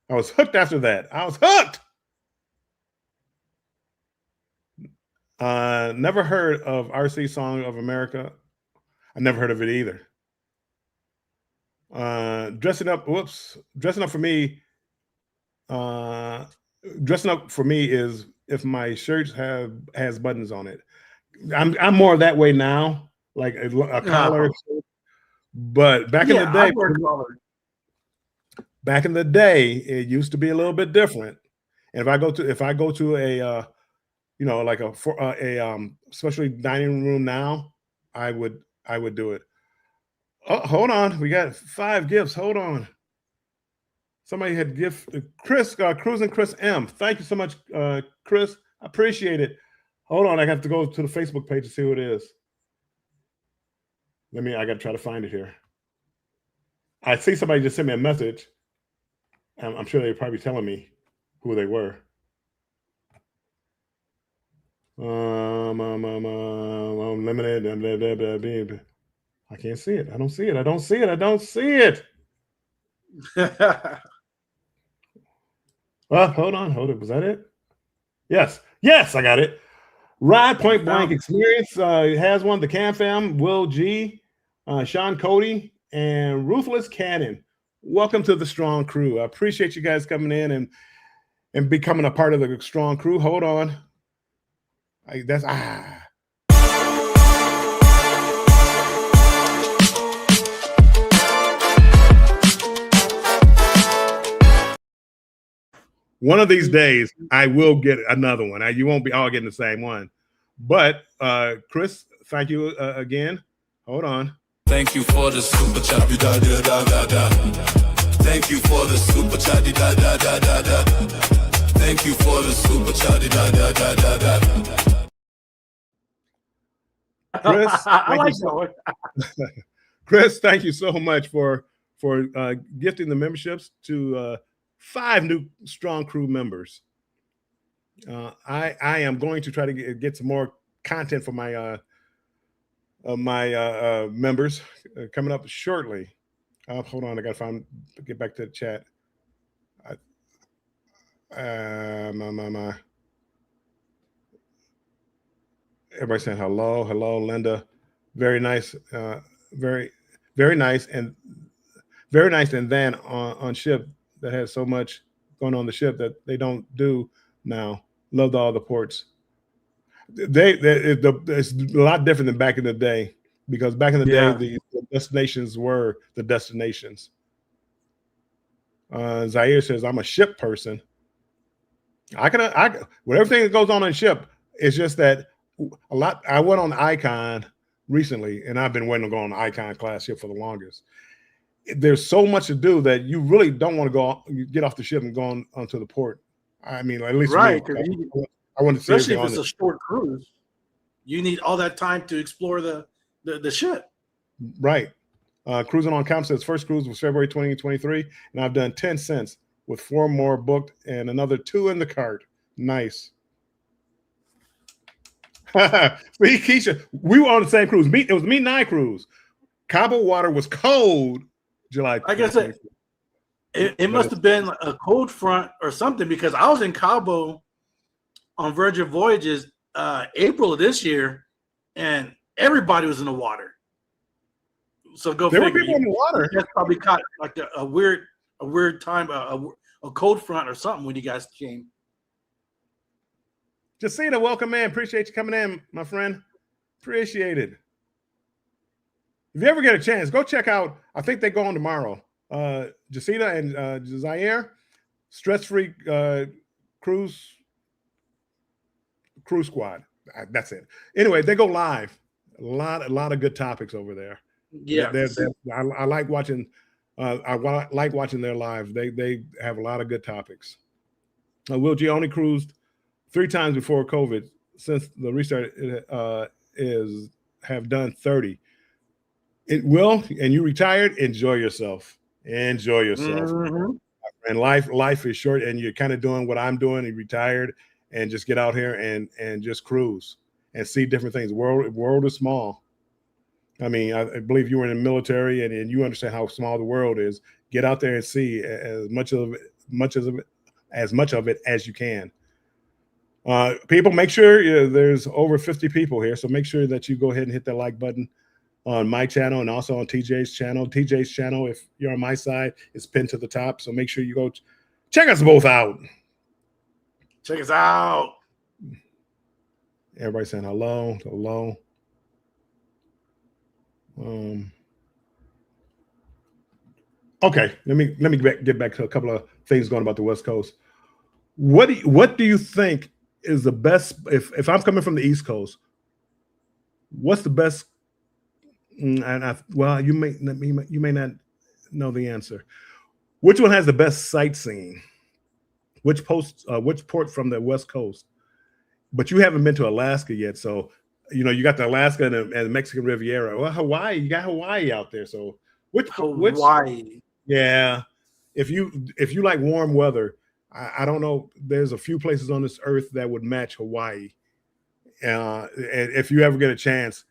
I was hooked after that. I was hooked. Never heard of RC Song of America. I never heard of it either. Dressing up for me. Dressing up for me is if my shirt has buttons on it. I'm more that way now, like a collar. But back in the day, it used to be a little bit different. And if I go to a like a especially dining room now, I would do it. Oh, hold on, we got 5 gifts. Hold on. Somebody had gift Chris, Cruising Chris M. Thank you so much, Chris. I appreciate it. Hold on, I have to go to the Facebook page to see who it is. I got to try to find it here. I see somebody just sent me a message. I'm sure they're probably telling me who they were. Limited. I can't see it. I don't see it. I don't see it. I don't see it. Hold on. Was that it? Yes, I got it. Ride Point Blank Experience has one. The Cam Fam, Will G, Sean Cody, and Ruthless Cannon. Welcome to the Strong Crew. I appreciate you guys coming in and becoming a part of the Strong Crew. Hold on. One of these days, I will get another one. You won't be all getting the same one. But Chris, thank you again. Hold on. Thank you for the super chat. Thank you for the super chat. Thank you for the super chat. Chris, I like that one. Chris, thank you so much for gifting the memberships to 5 new Strong Crew members. I am going to try to get some more content for my members coming up shortly. Hold on, I gotta get back to the chat. Everybody saying hello, Linda. Very nice, very nice, and very nice. And then on ship that has so much going on the ship that they don't do now. Loved all the ports. It's a lot different than back in the day, because back in the day the destinations were the destinations. Zaire says I'm a ship person. With everything that goes on a ship, it's just that I went on the Icon recently, and I've been waiting to go on the Icon class ship for the longest. There's so much to do that you really don't want to get off the ship and go onto the port. At least right. Me, I want to see, especially if it's a short cruise. You need all that time to explore the ship. Right. Cruising on Camp says first cruise was February 2023, and I've done 10 cents with 4 more booked and another 2 in the cart. Nice. See, Keisha, we were on the same cruise. It was me and I cruise. Cabo water was cold July. Like I said, it must have been a cold front or something, because I was in Cabo on Virgin Voyages April of this year, and everybody was in the water. So go there figure. Were people in the water. That's probably caught like a weird time, a cold front or something when you guys came. Jacina, welcome, man. Appreciate you coming in, my friend. Appreciate it. If you ever get a chance, go check out. I think they go on tomorrow. Jacina and Zaire, stress-free cruise squad. That's it. Anyway, they go live. A lot of good topics over there. Yeah, I like watching. I like watching their live. They have a lot of good topics. Will G only cruised 3 times before COVID. Since the restart have done 30. It will, and you retired. Enjoy yourself. Enjoy yourself. Mm-hmm. And life is short, and you're kind of doing what I'm doing. You retired, and just get out here and just cruise and see different things. The world is small. I mean, I believe you were in the military, and you understand how small the world is. Get out there and see as much of it as you can. People, make sure there's over 50 people here, so make sure that you go ahead and hit that like button on my channel and also on TJ's channel. TJ's channel, if you're on my side, is pinned to the top, so make sure you go check us both out. Check us out. Everybody saying hello. Okay, let me get back to a couple of things going about the West Coast. What do you think is the best, if I'm coming from the East Coast, what's the best? Well, you may not know the answer. Which one has the best sightseeing? Which port from the West Coast? But you haven't been to Alaska yet, so you got the Alaska and the Mexican Riviera. Well, Hawaii, you got Hawaii out there. So which Hawaii? Yeah, if you like warm weather, I don't know. There's a few places on this earth that would match Hawaii. And if you ever get a chance,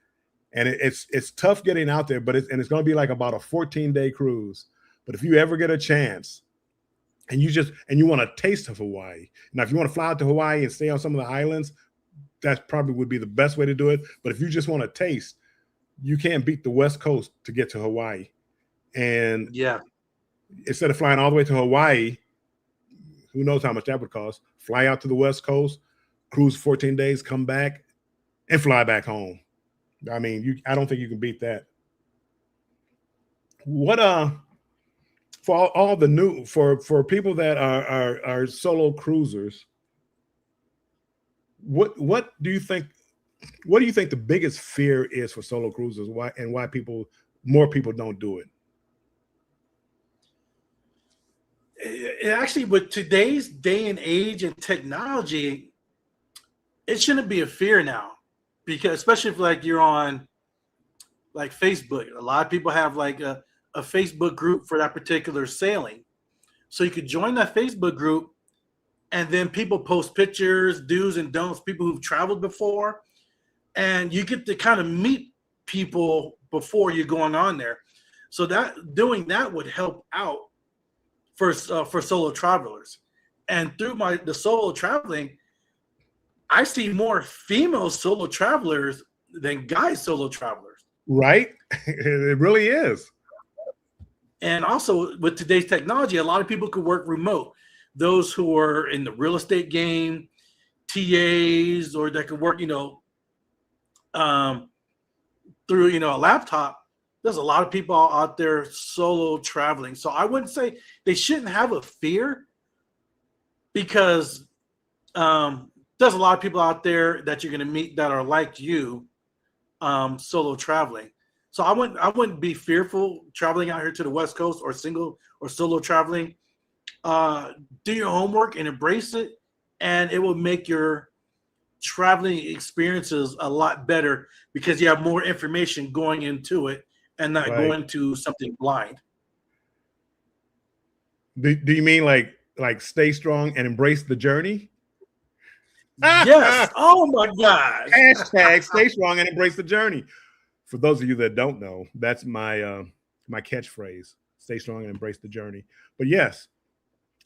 and it's tough getting out there, but it's going to be like about a 14-day cruise. But if you ever get a chance, and you want a taste of Hawaii, now if you want to fly out to Hawaii and stay on some of the islands, that probably would be the best way to do it. But if you just want a taste, you can't beat the West Coast to get to Hawaii. And yeah, instead of flying all the way to Hawaii, who knows how much that would cost? Fly out to the West Coast, cruise 14 days, come back, and fly back home. I mean, I don't think you can beat that. What for all the new for people that are solo cruisers, what do you think? What do you think the biggest fear is for solo cruisers? Why more people don't do it? Actually, with today's day and age and technology, it shouldn't be a fear now, because especially if like you're on like Facebook, a lot of people have like a Facebook group for that particular sailing. So you could join that Facebook group, and then people post pictures, do's and don'ts, people who've traveled before, and you get to kind of meet people before you're going on there. So doing that would help out for solo travelers. And through the solo traveling, I see more female solo travelers than guy solo travelers. Right? It really is. And also with today's technology, a lot of people could work remote. Those who are in the real estate game, TAs, or that could work, through, a laptop. There's a lot of people out there solo traveling. So I wouldn't say they shouldn't have a fear, because there's a lot of people out there that you're going to meet that are like you, solo traveling. So I wouldn't be fearful traveling out here to the West Coast or single or solo traveling. Do your homework and embrace it, and it will make your traveling experiences a lot better, because you have more information going into it and not Right. go into something blind. Do you mean like stay strong and embrace the journey? Yes. Oh my gosh. Hashtag stay strong and embrace the journey. For those of you that don't know, that's my catchphrase: stay strong and embrace the journey. But yes,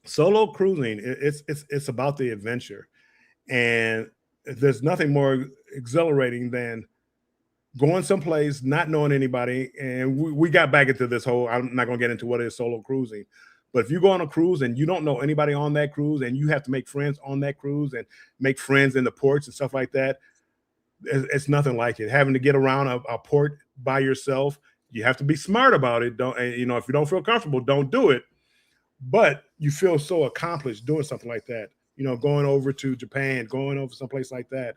solo cruising, it's about the adventure, and there's nothing more exhilarating than going someplace not knowing anybody. And we got back into this whole, I'm not going to get into what is solo cruising, but if you go on a cruise and you don't know anybody on that cruise and you have to make friends on that cruise and make friends in the ports and stuff like that, it's nothing like it. Having to get around a port by yourself, you have to be smart about it. Don't, if you don't feel comfortable, don't do it. But you feel so accomplished doing something like that. Going over to Japan, going over someplace like that,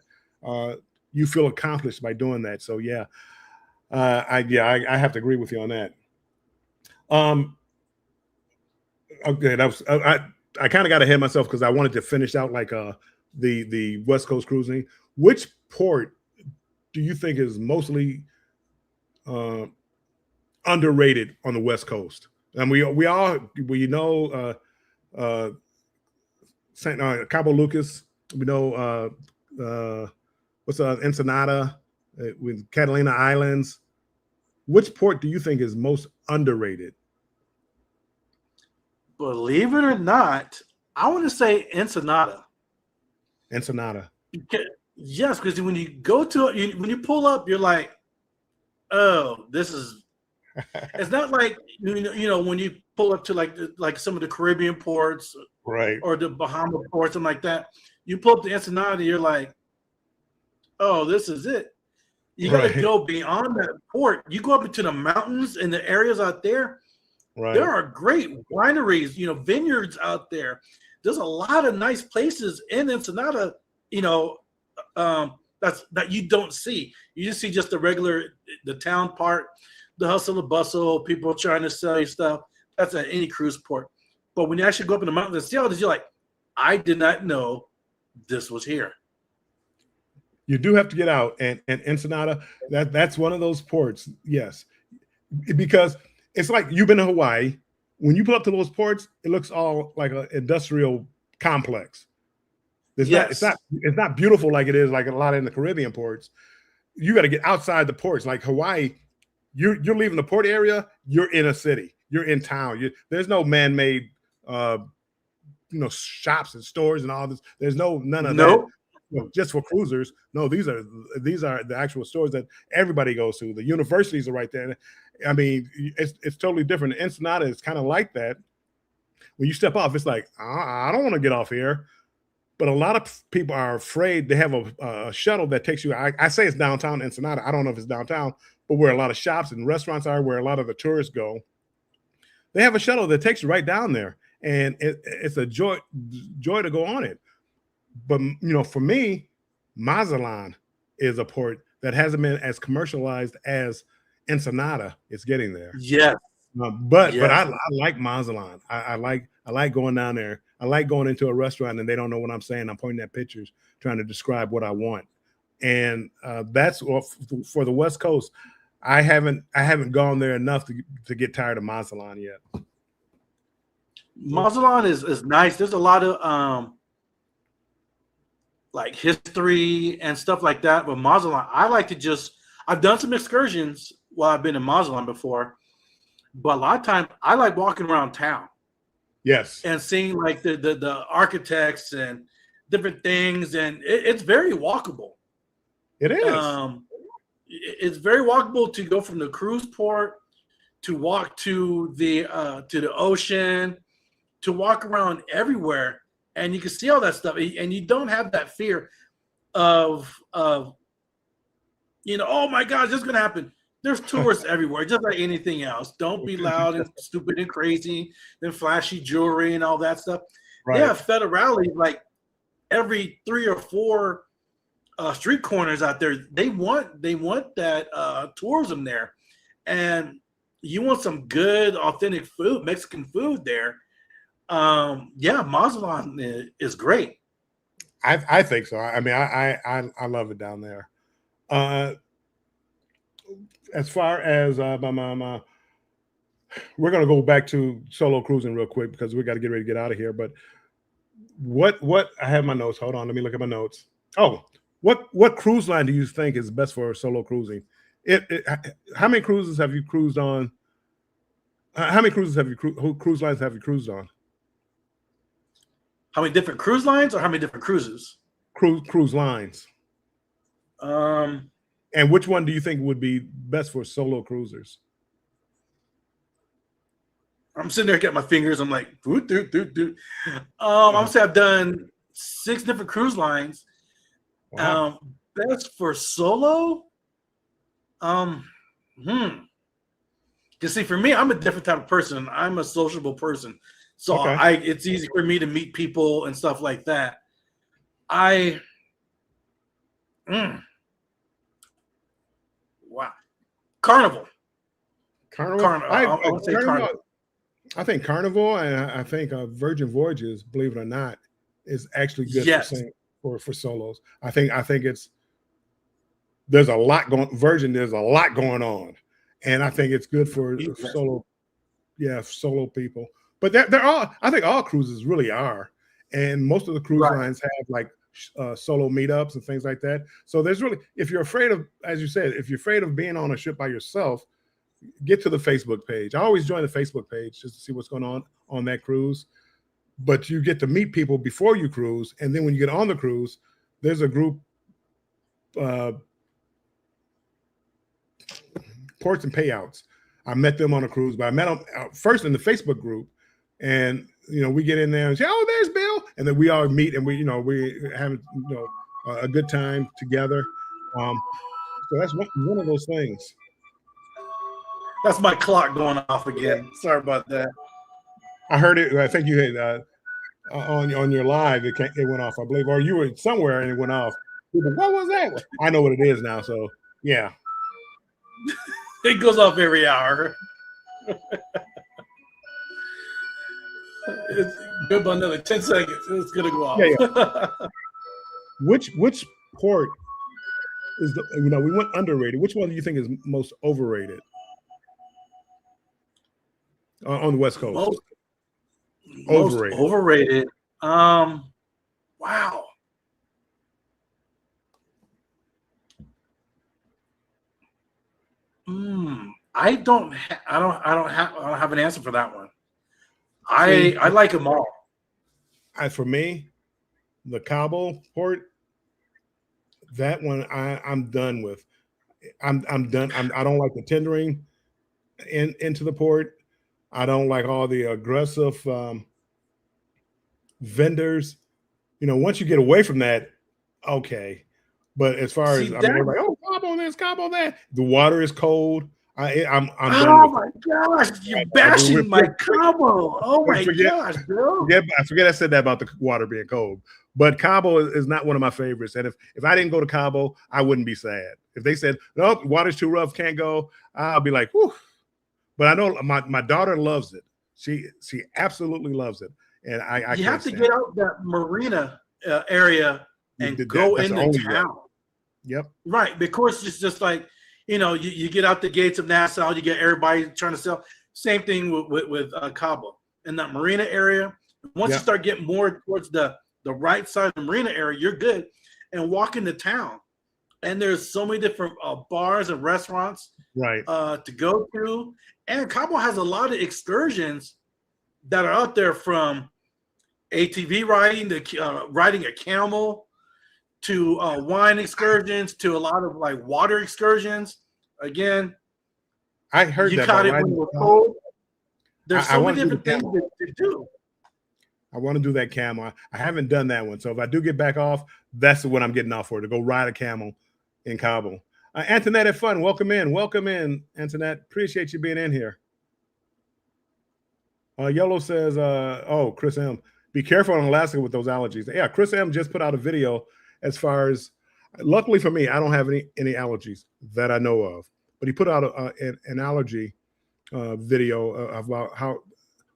you feel accomplished by doing that. So yeah, I have to agree with you on that. Okay, that was I kind of got ahead of myself because I wanted to finish out like the West Coast cruising. Which port do you think is mostly underrated on the West Coast? And we know Cabo Lucas. We know what's Ensenada with Catalina Islands. Which port do you think is most underrated? Believe it or not, I want to say Ensenada. Ensenada. Yes, because when you go to it, when you pull up, you're like, oh, this is. It's not like when you pull up to like some of the Caribbean ports, Right, or the Bahama ports, something like that. You pull up to Ensenada, you're like, oh, this is it. You got to go beyond that port. You go up into the mountains and the areas out there. Right. There are great wineries, vineyards out there. There's a lot of nice places in Ensenada, that you don't see. You just see just the town part, the hustle and bustle, people trying to sell you stuff. That's at any cruise port. But when you actually go up in the mountains and see all this, you're like, I did not know this was here. You do have to get out, and Ensenada, that's one of those ports, yes, because it's like you've been to Hawaii. When you pull up to those ports, it looks all like an industrial complex. It's not beautiful like it is like a lot in the Caribbean ports. You got to get outside the ports. Like Hawaii, you're leaving the port area, you're in a city, you're in town. There's no man-made shops and stores and all this. There's none of that. Just for cruisers. No, these are the actual stores that everybody goes to. The universities are right there. I mean, it's totally different. Ensenada is kind of like that. When you step off, it's like, I don't want to get off here. But a lot of people are afraid. They have a shuttle that takes you. I say it's downtown Ensenada. I don't know if it's downtown, but where a lot of shops and restaurants are, where a lot of the tourists go, they have a shuttle that takes you right down there, and it's a joy to go on it. But for me, Mazatlan is a port that hasn't been as commercialized as Ensenada. It's getting there. Yes. But I like Mazatlan. I like going down there. I like going into a restaurant and they don't know what I'm saying. I'm pointing at pictures, trying to describe what I want. And that's for the West Coast. I haven't gone there enough to get tired of Mazatlan yet. Mazatlan is nice. There's a lot of like history and stuff like that. But Mazatlan, I've done some excursions while I've been in Mazatlan before, but a lot of times I like walking around town. Yes. And seeing like the architects and different things, and it's very walkable. It is. It's very walkable to go from the cruise port to walk to the ocean, to walk around everywhere, and you can see all that stuff, and you don't have that fear of oh my gosh, this is gonna happen. There's tourists everywhere, just like anything else. Don't be loud and stupid and crazy, and flashy jewelry and all that stuff. Right. They have federales like every 3 or 4 street corners out there. They want that tourism there, and you want some good, authentic food, Mexican food there. Mazatlan is great. I think so. I mean, I love it down there. as far as we're going to go back to solo cruising real quick because we got to get ready to get out of here. But what I have my notes. Hold on, let me look at my notes. Oh, what cruise line do you think is best for solo cruising? How many cruises have you cruised on? How many cruises have you cruise lines have you cruised on? How many different cruise lines or how many different cruises? Cruise lines. And which one do you think would be best for solo cruisers? I'm sitting there getting my fingers. I'm like, doot, doot, doot, doot. I'm gonna say I've done 6 different cruise lines. Wow. Best for solo? Because see, for me, I'm a different type of person. I'm a sociable person. So Okay. It's easy for me to meet people and stuff like that. Wow. Carnival. Carnival. I would say Carnival. I think Carnival and I think Virgin Voyages, believe it or not, is actually good Yes. for solos. I think there's a lot going Virgin. There's a lot going on, and I think it's good for solo. Yeah, solo people. But they're all. I think all cruises really are, and most of the cruise lines have like solo meetups and things like that. So there's really, if you're afraid of, as you said, if you're afraid of being on a ship by yourself, get to the Facebook page. I always join the Facebook page just to see what's going on that cruise. But you get to meet people before you cruise, and then when you get on the cruise, there's a group, ports and payouts. I met them on a cruise, but I met them first in the Facebook group, and we get in there and say, "Oh, there's Bill," and then we all meet and we have a good time together. So that's one of those things. That's my clock going off again. Sorry about that. I heard it. I think you had on your live. It went off, I believe, or you were somewhere and it went off. People, what was that? I know what it is now. So yeah, it goes off every hour. It's good by another 10 seconds. It's gonna go off. Yeah. Which port is we went underrated? Which one do you think is most overrated on the West Coast? Most overrated. Wow. I don't have an answer for that one. I like them all. For me, the Cabo port, that one I'm done with. I'm done. I don't like the tendering into the port. I don't like all the aggressive vendors. Once you get away from that, okay. But as far as everybody, oh, Cabo this, Cabo that, the water is cold. I'm done with it. Gosh, you're bashing my Cabo. Oh my gosh, bro. I forget I said that about the water being cold. But Cabo is not one of my favorites. And if I didn't go to Cabo, I wouldn't be sad. If they said, no, water's too rough, can't go, I'll be like, whew. But I know my daughter loves it. She absolutely loves it. And I you have to get out that marina area and go into town. Yep. Right. Because it's just like, you get out the gates of Nassau, you get everybody trying to sell. Same thing with Cabo in that marina area. Once you start getting more towards the right side of the marina area, you're good. And walk into town. And there's so many different bars and restaurants to go to. And Cabo has a lot of excursions that are out there, from ATV riding to riding a camel to wine excursions to a lot of like water excursions. Again, I heard you caught it when it was cold. There's so many different things to do. I want to do that camel. I haven't done that one. So if I do get back off, that's what I'm getting off for, to go ride a camel in Cabo. Antoinette at Fun, welcome in, Antoinette. Appreciate you being in here. Yellow says, oh, Chris M, be careful in Alaska with those allergies. Yeah, Chris M just put out a video as far as, luckily for me, I don't have any allergies that I know of. But he put out an allergy video about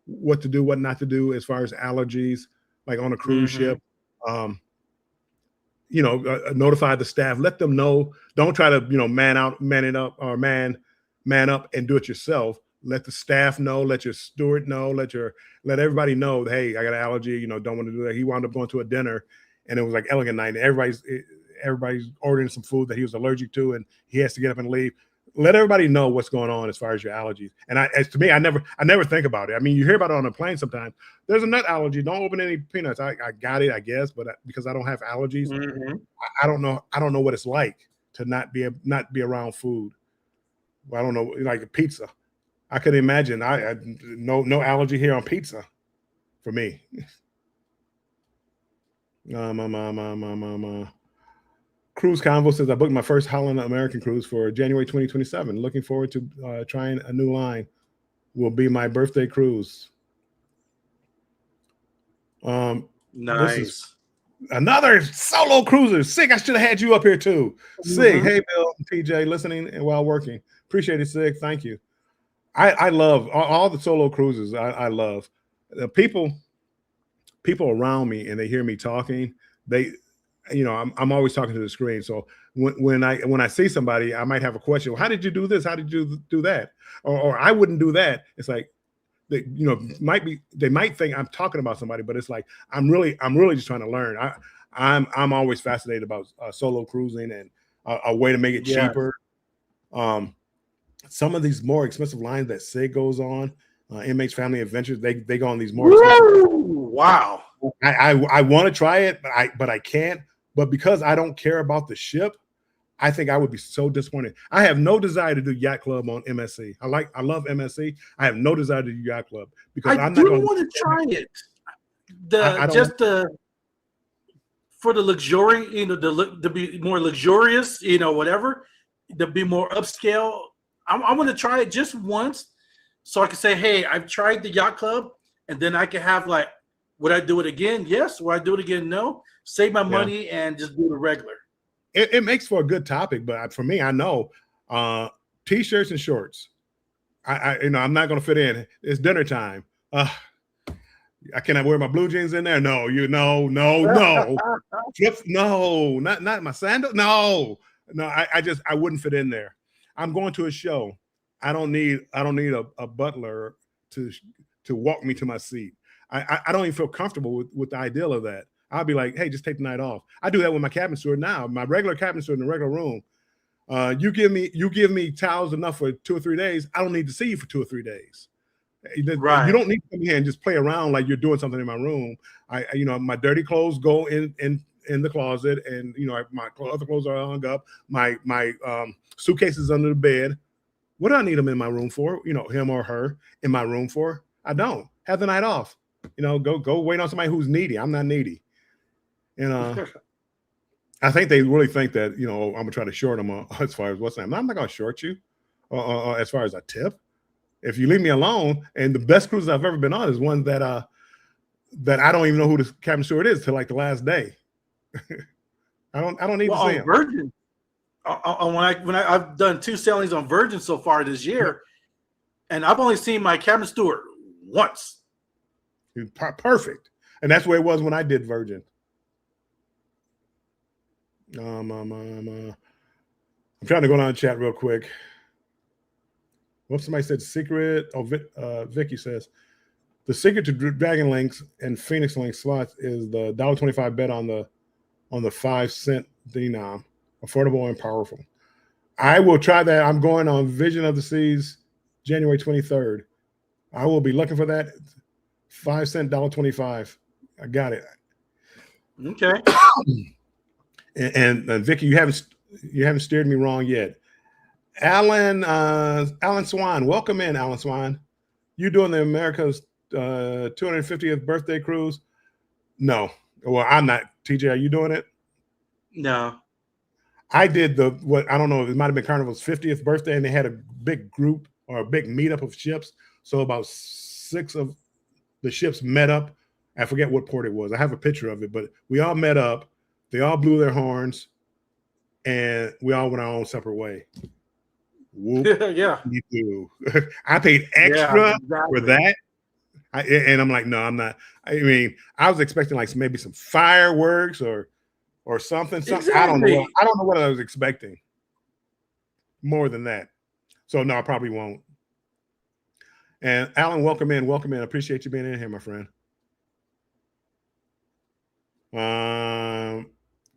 what to do, what not to do as far as allergies, like on a cruise ship. Notify the staff, let them know. Don't try to, man man up and do it yourself. Let the staff know, let your steward know, let everybody know, hey, I got an allergy, you know, don't want to do that. He wound up going to a dinner and it was like elegant night and everybody's ordering some food that he was allergic to and he has to get up and leave. Let everybody know what's going on as far as your allergies. And as to me, I never think about it. I mean, you hear about it on a plane sometimes. There's a nut allergy. Don't open any peanuts. I got it, I guess, but because I don't have allergies, I don't know what it's like to not be around food. Well, I don't know, like pizza. I could imagine. I no allergy here on pizza for me. Cruise Convo says I booked my first Holland American cruise for January 2027. Looking forward to trying a new line. Will be my birthday cruise. Nice. This is another solo cruiser. Sig, I should have had you up here too. Sig, hey Bill, PJ, listening and while working. Appreciate it, Sig. Thank you. I love all the solo cruises. I love people around me and they hear me talking. They, you know, I'm always talking to the screen. So when I see somebody, I might have a question. Well, how did you do this? How did you do that? Or I wouldn't do that. It's like, you know, they might think I'm talking about somebody, but it's like I'm really just trying to learn. I'm always fascinated about solo cruising and a way to make it cheaper. Some of these more expensive lines that Sig goes on, MH Family Adventures, they go on these more expensive. Wow. I want to try it, but I can't. But because I don't care about the ship, I think I would be so disappointed. I have no desire to do Yacht Club on MSC. I love MSC. I have no desire to do Yacht Club because I'm not going to want to try it. For the luxury, you know, to be more luxurious, you know, whatever, to be more upscale. I want to try it just once so I can say, hey, I've tried the Yacht Club, and then I can have like, would I do it again? Yes. Would I do it again? No. Save my money and just do the regular. It makes for a good topic, but for me, I know t-shirts and shorts. I'm not going to fit in. It's dinner time. I cannot wear my blue jeans in there. No, no, not my sandals. No, I wouldn't fit in there. I'm going to a show. I don't need a butler to walk me to my seat. I don't even feel comfortable with the ideal of that. I'll be like, hey, just take the night off. I do that with my cabin steward now. My regular cabin steward in the regular room. You give me towels enough for 2 or 3 days. I don't need to see you for 2 or 3 days. Right. You don't need to come here and just play around like you're doing something in my room. My dirty clothes go in the closet, and my other clothes are hung up. My suitcases under the bed. What do I need them in my room for? Him or her in my room for? I don't. Have the night off. Go wait on somebody who's needy. I'm not needy. I think they really think that, I'm gonna try to short them as far as what's that. I'm not gonna short you as far as a tip. If you leave me alone, and the best cruises I've ever been on is one that I don't even know who the cabin steward is till like the last day. I don't need to see him. Virgin. When I've done 2 sailings on Virgin so far this year, and I've only seen my cabin steward once. Perfect, and that's where it was when I did Virgin. I'm trying to go down the chat real quick. What somebody said secret. Oh, Vicky says the secret to Dragon Links and Phoenix Link slots is the $1.25 bet on the 5 cent denom. Affordable and powerful. I will try that. I'm going on Vision of the Seas January 23rd. I will be looking for that 5 cent $1.25. I got it. Okay. And Vicky, you haven't steered me wrong yet. Alan Swan, welcome in, Alan Swan. You doing the America's 250th birthday cruise? No. Well, I'm not. TJ, are you doing it? No. I did I don't know, it might have been Carnival's 50th birthday, and they had a big group or a big meetup of ships. So about 6 of the ships met up. I forget what port it was. I have a picture of it, but we all met up. They all blew their horns, and we all went our own separate way. Whoop, yeah. You do. I paid extra for that. And I'm like, no, I'm not. I mean, I was expecting like maybe some fireworks or something. Exactly. I don't know what I was expecting. More than that. So no, I probably won't. And Alan, welcome in. Welcome in. I appreciate you being in here, my friend.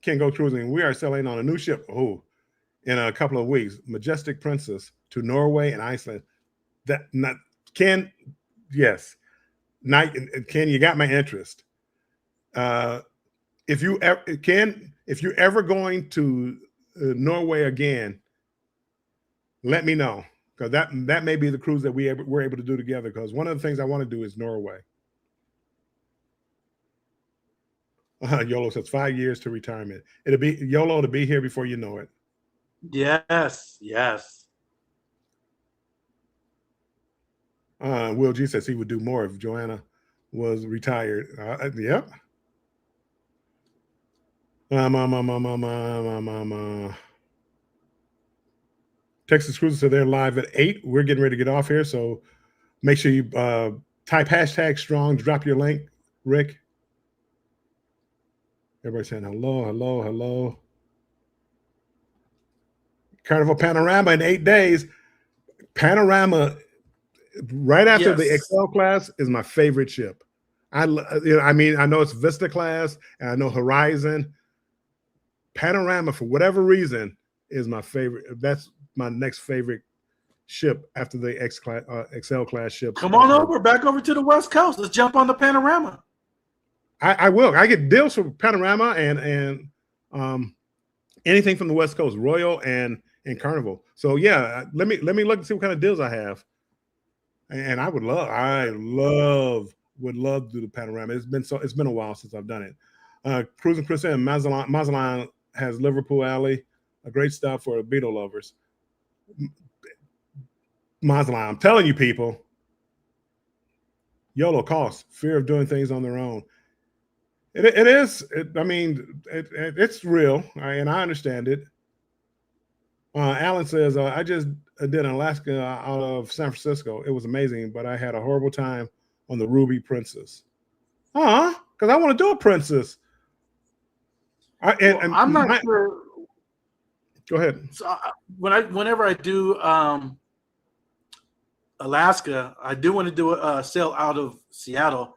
Can't go cruising. We are sailing on a new ship. Oh, in a couple of weeks. Majestic Princess to Norway and Iceland. That not Ken. Yes, not Ken. You got my interest. If you ever Ken, if you're ever going to Norway again, let me know, because that may be the cruise that we're able to do together. Because one of the things I want to do is Norway. YOLO says 5 years to retirement. It'll be YOLO to be here before you know it. Yes, yes. Will G says he would do more if Joanna was retired. Yep. Texas Cruises, so they're live at 8. We're getting ready to get off here, so make sure you type hashtag strong, drop your link, Rick. Everybody saying hello, hello, hello. Carnival Panorama in 8 days. Panorama, right after the XL class, is my favorite ship. I mean, I know it's Vista class, and I know Horizon. Panorama, for whatever reason, is my favorite. That's my next favorite ship after the XL class ships. Come on over, back over to the West Coast. Let's jump on the Panorama. I will. I get deals for Panorama and anything from the West Coast, Royal and Carnival. So yeah, let me look and see what kind of deals I have. And I would love to do the Panorama. It's been a while since I've done it. Cruising Chris and Mazatlan has Liverpool Alley, a great stop for Beetle lovers. Mazatlan, I'm telling you, people, YOLO costs, fear of doing things on their own. It is. I mean, it's real, and I understand it. Alan says, I just did Alaska out of San Francisco. It was amazing, but I had a horrible time on the Ruby Princess. Because I want to do a Princess. I'm not sure. Go ahead. So whenever I do Alaska, I do want to do a sail out of Seattle.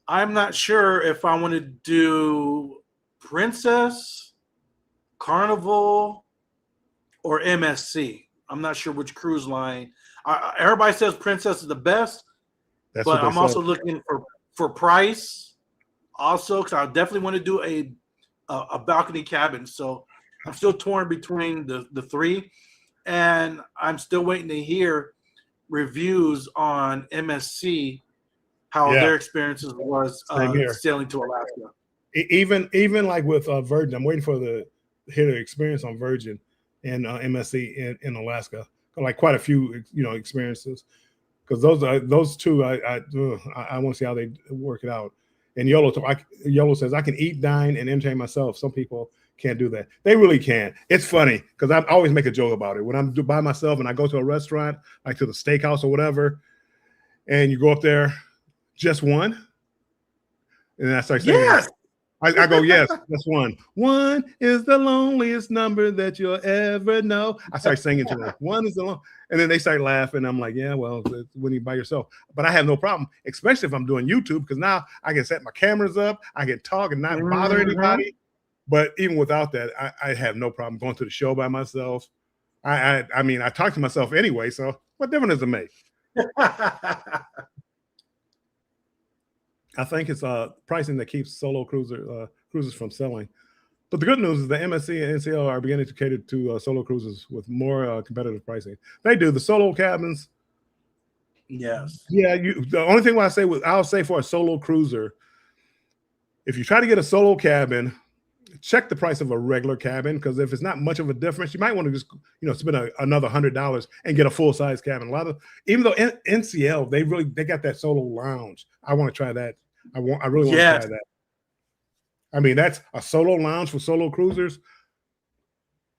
I'm not sure if I want to do Princess, Carnival, or MSC. I'm not sure which cruise line. Everybody says Princess is the best, but I'm also looking for price also, because I definitely want to do a balcony cabin. So I'm still torn between the three, and I'm still waiting to hear reviews on MSC, how their experiences was sailing to Alaska. Even like with Virgin, I'm waiting for hear the experience on Virgin and MSC in Alaska. Like quite a few experiences, because those two I want to see how they work it out. And YOLO says I can eat, dine, and entertain myself. Some people can't do that. They really can. It's funny because I always make a joke about it when I'm by myself and I go to a restaurant, like to the steakhouse or whatever, and you go up there, just one, and I start saying, yes. I go, yes, that's one. One is the loneliest number that you'll ever know. I start singing to them. One is the long, and then they start laughing. I'm like, yeah, well, when you're by yourself. But I have no problem, especially if I'm doing YouTube, because now I can set my cameras up, I can talk and not bother anybody. But even without that, I have no problem going to the show by myself. I mean, I talk to myself anyway, so what difference does it make? I think it's pricing that keeps solo cruises from selling. But the good news is the MSC and NCL are beginning to cater to solo cruises with more competitive pricing. They do. The solo cabins. Yes. Yeah. The only thing I'll say for a solo cruiser, if you try to get a solo cabin, check the price of a regular cabin, because if it's not much of a difference, you might want to just spend another $100 and get a full size cabin. Even though NCL they got that solo lounge. I want to try that. I really want to try that. I mean, that's a solo lounge for solo cruisers.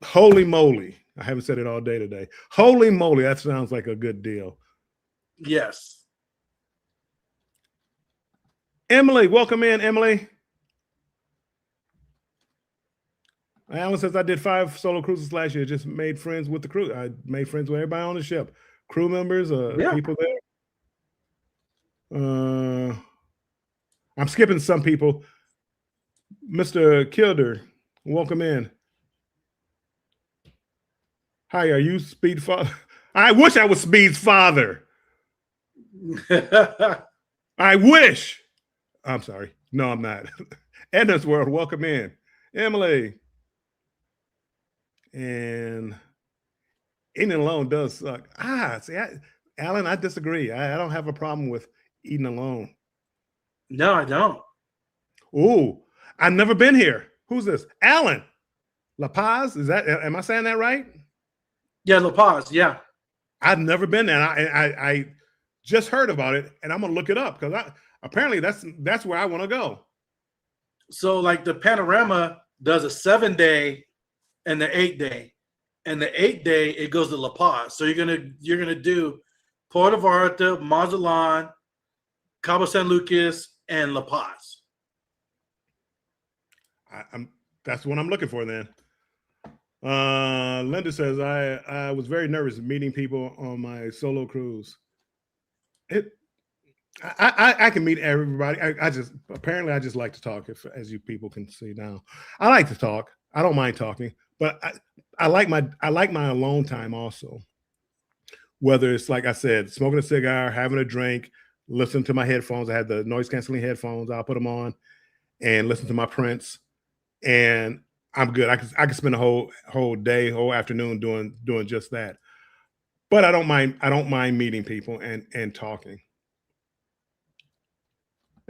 Holy moly! I haven't said it all day today. Holy moly! That sounds like a good deal. Yes. Emily, welcome in, Emily. Alan says I did 5 solo cruises last year. Just made friends with the crew. I made friends with everybody on the ship, crew members, Yeah. people there. I'm skipping some people. Mr. Kilder, welcome in. Hi, are you Speed father? I wish I was Speed's father. I wish. I'm sorry. No, I'm not. Edna's World, welcome in. Emily. And eating alone does suck. See, Alan, I disagree. I don't have a problem with eating alone. No, I don't. Ooh, I've never been here. Who's this? Alan La Paz? Am I saying that right? Yeah, La Paz. Yeah. I've never been there. I just heard about it, and I'm gonna look it up because apparently that's where I want to go. So like the Panorama does a 7-day and the 8-day, and the 8-day it goes to La Paz. So you're gonna do Puerto Vallarta, Mazatlan, Cabo San Lucas, and La Paz. That's what I'm looking for then. Linda says I was very nervous meeting people on my solo cruise. I can meet everybody. I just like to talk. As you people can see now, I like to talk. I don't mind talking, but I like my alone time also. Whether it's like I said, smoking a cigar, having a drink, listening to my headphones. I had the noise canceling headphones. I'll put them on and listen to my Prince, and I'm good. I can spend a whole day, whole afternoon doing just that. But I don't mind meeting people and talking.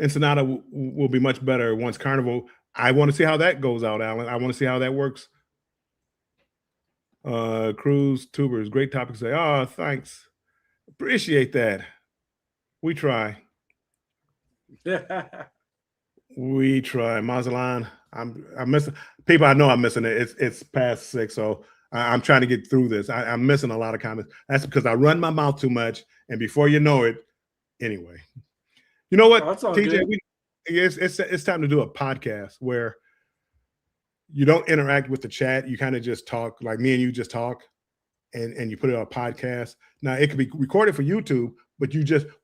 Ensenada will be much better once Carnival. I want to see how that goes out, Alan. I want to see how that works. Cruise tubers, great topic. Say, oh, thanks, appreciate that. We try. We try. Mazatlan. I'm missing people. I know I'm missing it. It's past 6, so I'm trying to get through this. I'm missing a lot of comments. That's because I run my mouth too much, and before you know it, anyway. You know what, TJ? It's time to do a podcast where you don't interact with the chat. You kind of just talk, like me and you just talk, and you put it on a podcast. Now it could be recorded for YouTube, but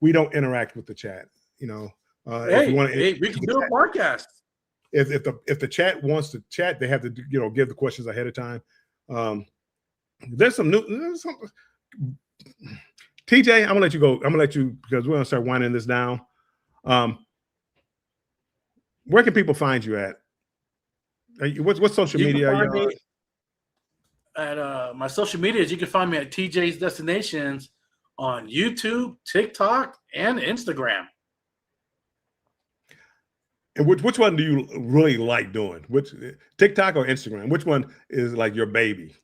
we don't interact with the chat. You know, if you want to, we can do a podcast. If the chat wants to chat, they have to give the questions ahead of time. There's some TJ, I'm gonna let you go. I'm gonna let you because we're gonna start winding this down. Where can people find you at? What social media are you on? At my social medias, you can find me at TJ's Destinations on YouTube, TikTok, and Instagram. And which one do you really like doing? Which TikTok or Instagram? Which one is like your baby?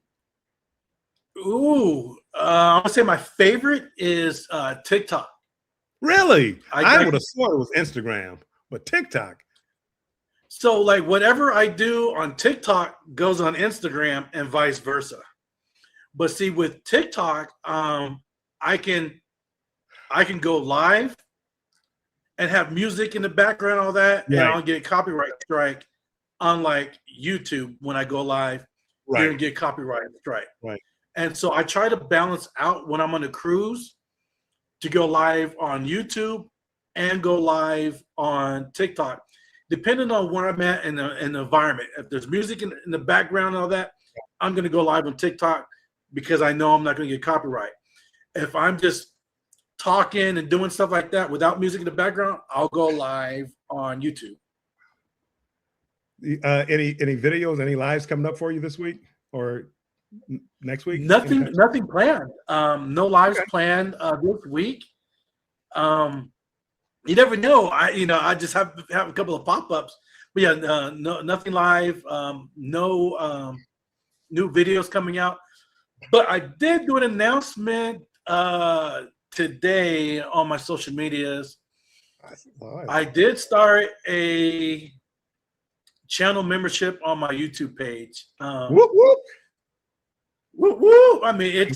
Ooh, I would say my favorite is TikTok. Really? I would have thought it was Instagram, but TikTok. So like whatever I do on TikTok goes on Instagram and vice versa. But see, with TikTok, I can go live and have music in the background, all that, and I'll get copyright strike. Unlike YouTube, when I go live, you're gonna get copyright strike. Right. And so I try to balance out when I'm on a cruise to go live on YouTube and go live on TikTok, depending on where I'm at in the environment. If there's music in the background and all that, I'm gonna go live on TikTok because I know I'm not gonna get copyright. If I'm just talking and doing stuff like that without music in the background, I'll go live on YouTube. Any videos, any lives coming up for you this week or next week? Nothing planned. No lives planned this week. You never know. I just have a couple of pop-ups. But yeah, nothing live. No new videos coming out. But I did do an announcement today on my social medias. I did start a channel membership on my YouTube page. Whoop whoop. Woo woo! I mean,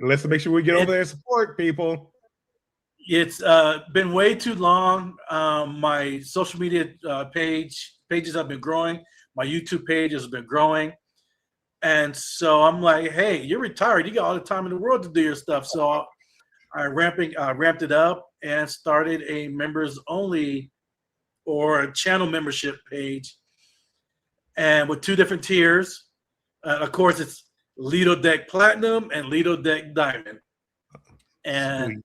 let's make sure we get over there and support people. It's been way too long. My social media pages have been growing. My YouTube page has been growing, And so I'm like, hey, you're retired. You got all the time in the world to do your stuff. So I ramped it up and started a members only or a channel membership page, and with 2 different tiers. Of course, it's Lido Deck Platinum and Lido Deck Diamond. And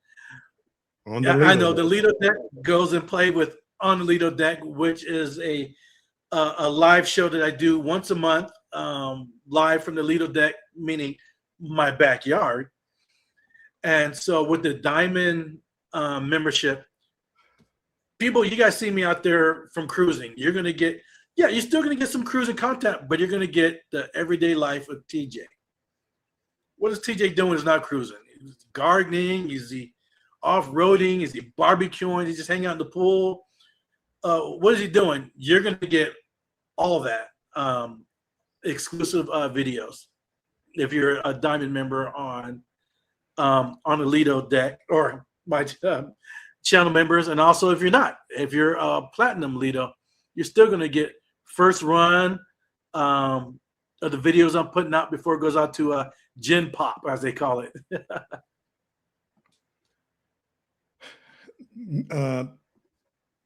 I know the Lido Deck goes and play with on the Lido Deck, which is a live show that I do once a month, live from the Lido Deck, meaning my backyard. And so with the Diamond membership, people, you guys see me out there from cruising. You're going to get, you're still going to get some cruising content, but you're going to get the everyday life of TJ. What is TJ doing? Is not cruising. He's gardening. Is he off-roading? Is he barbecuing? Is he just hanging out in the pool? What is he doing? You're going to get all of that exclusive videos if you're a Diamond member on the Lido Deck, or my channel members. And also, if you're not, if you're a Platinum Lido, you're still going to get first run of the videos I'm putting out before it goes out to Gen Pop, as they call it.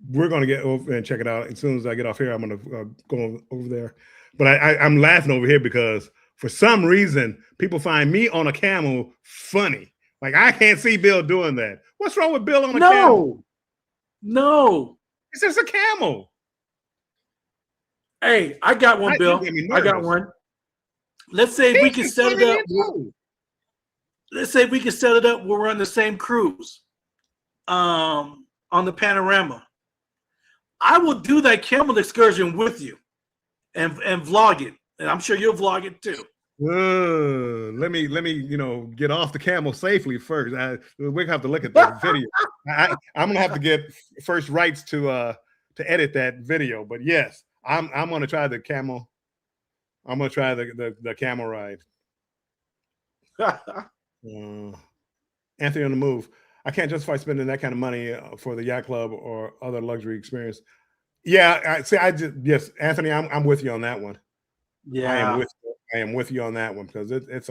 We're going to get over and check it out. As soon as I get off here, I'm going to go over there. But I'm laughing over here because for some reason, people find me on a camel funny. Like, I can't see Bill doing that. What's wrong with Bill on a camel? No. It's just a camel. Hey, I got one, Bill. I got one. Let's say we can set it up. Let's say we can set it up where we're on the same cruise on the Panorama. I will do that camel excursion with you and vlog it. And I'm sure you'll vlog it too. Let me, get off the camel safely first. We're gonna have to look at that video. I'm gonna have to get first rights to edit that video. But yes, I'm gonna try the camel. I'm gonna try the camel ride. Anthony on the move. I can't justify spending that kind of money for the yacht club or other luxury experience. Yeah, yes, Anthony, I'm with you on that one. Yeah, I am with you on that one because that's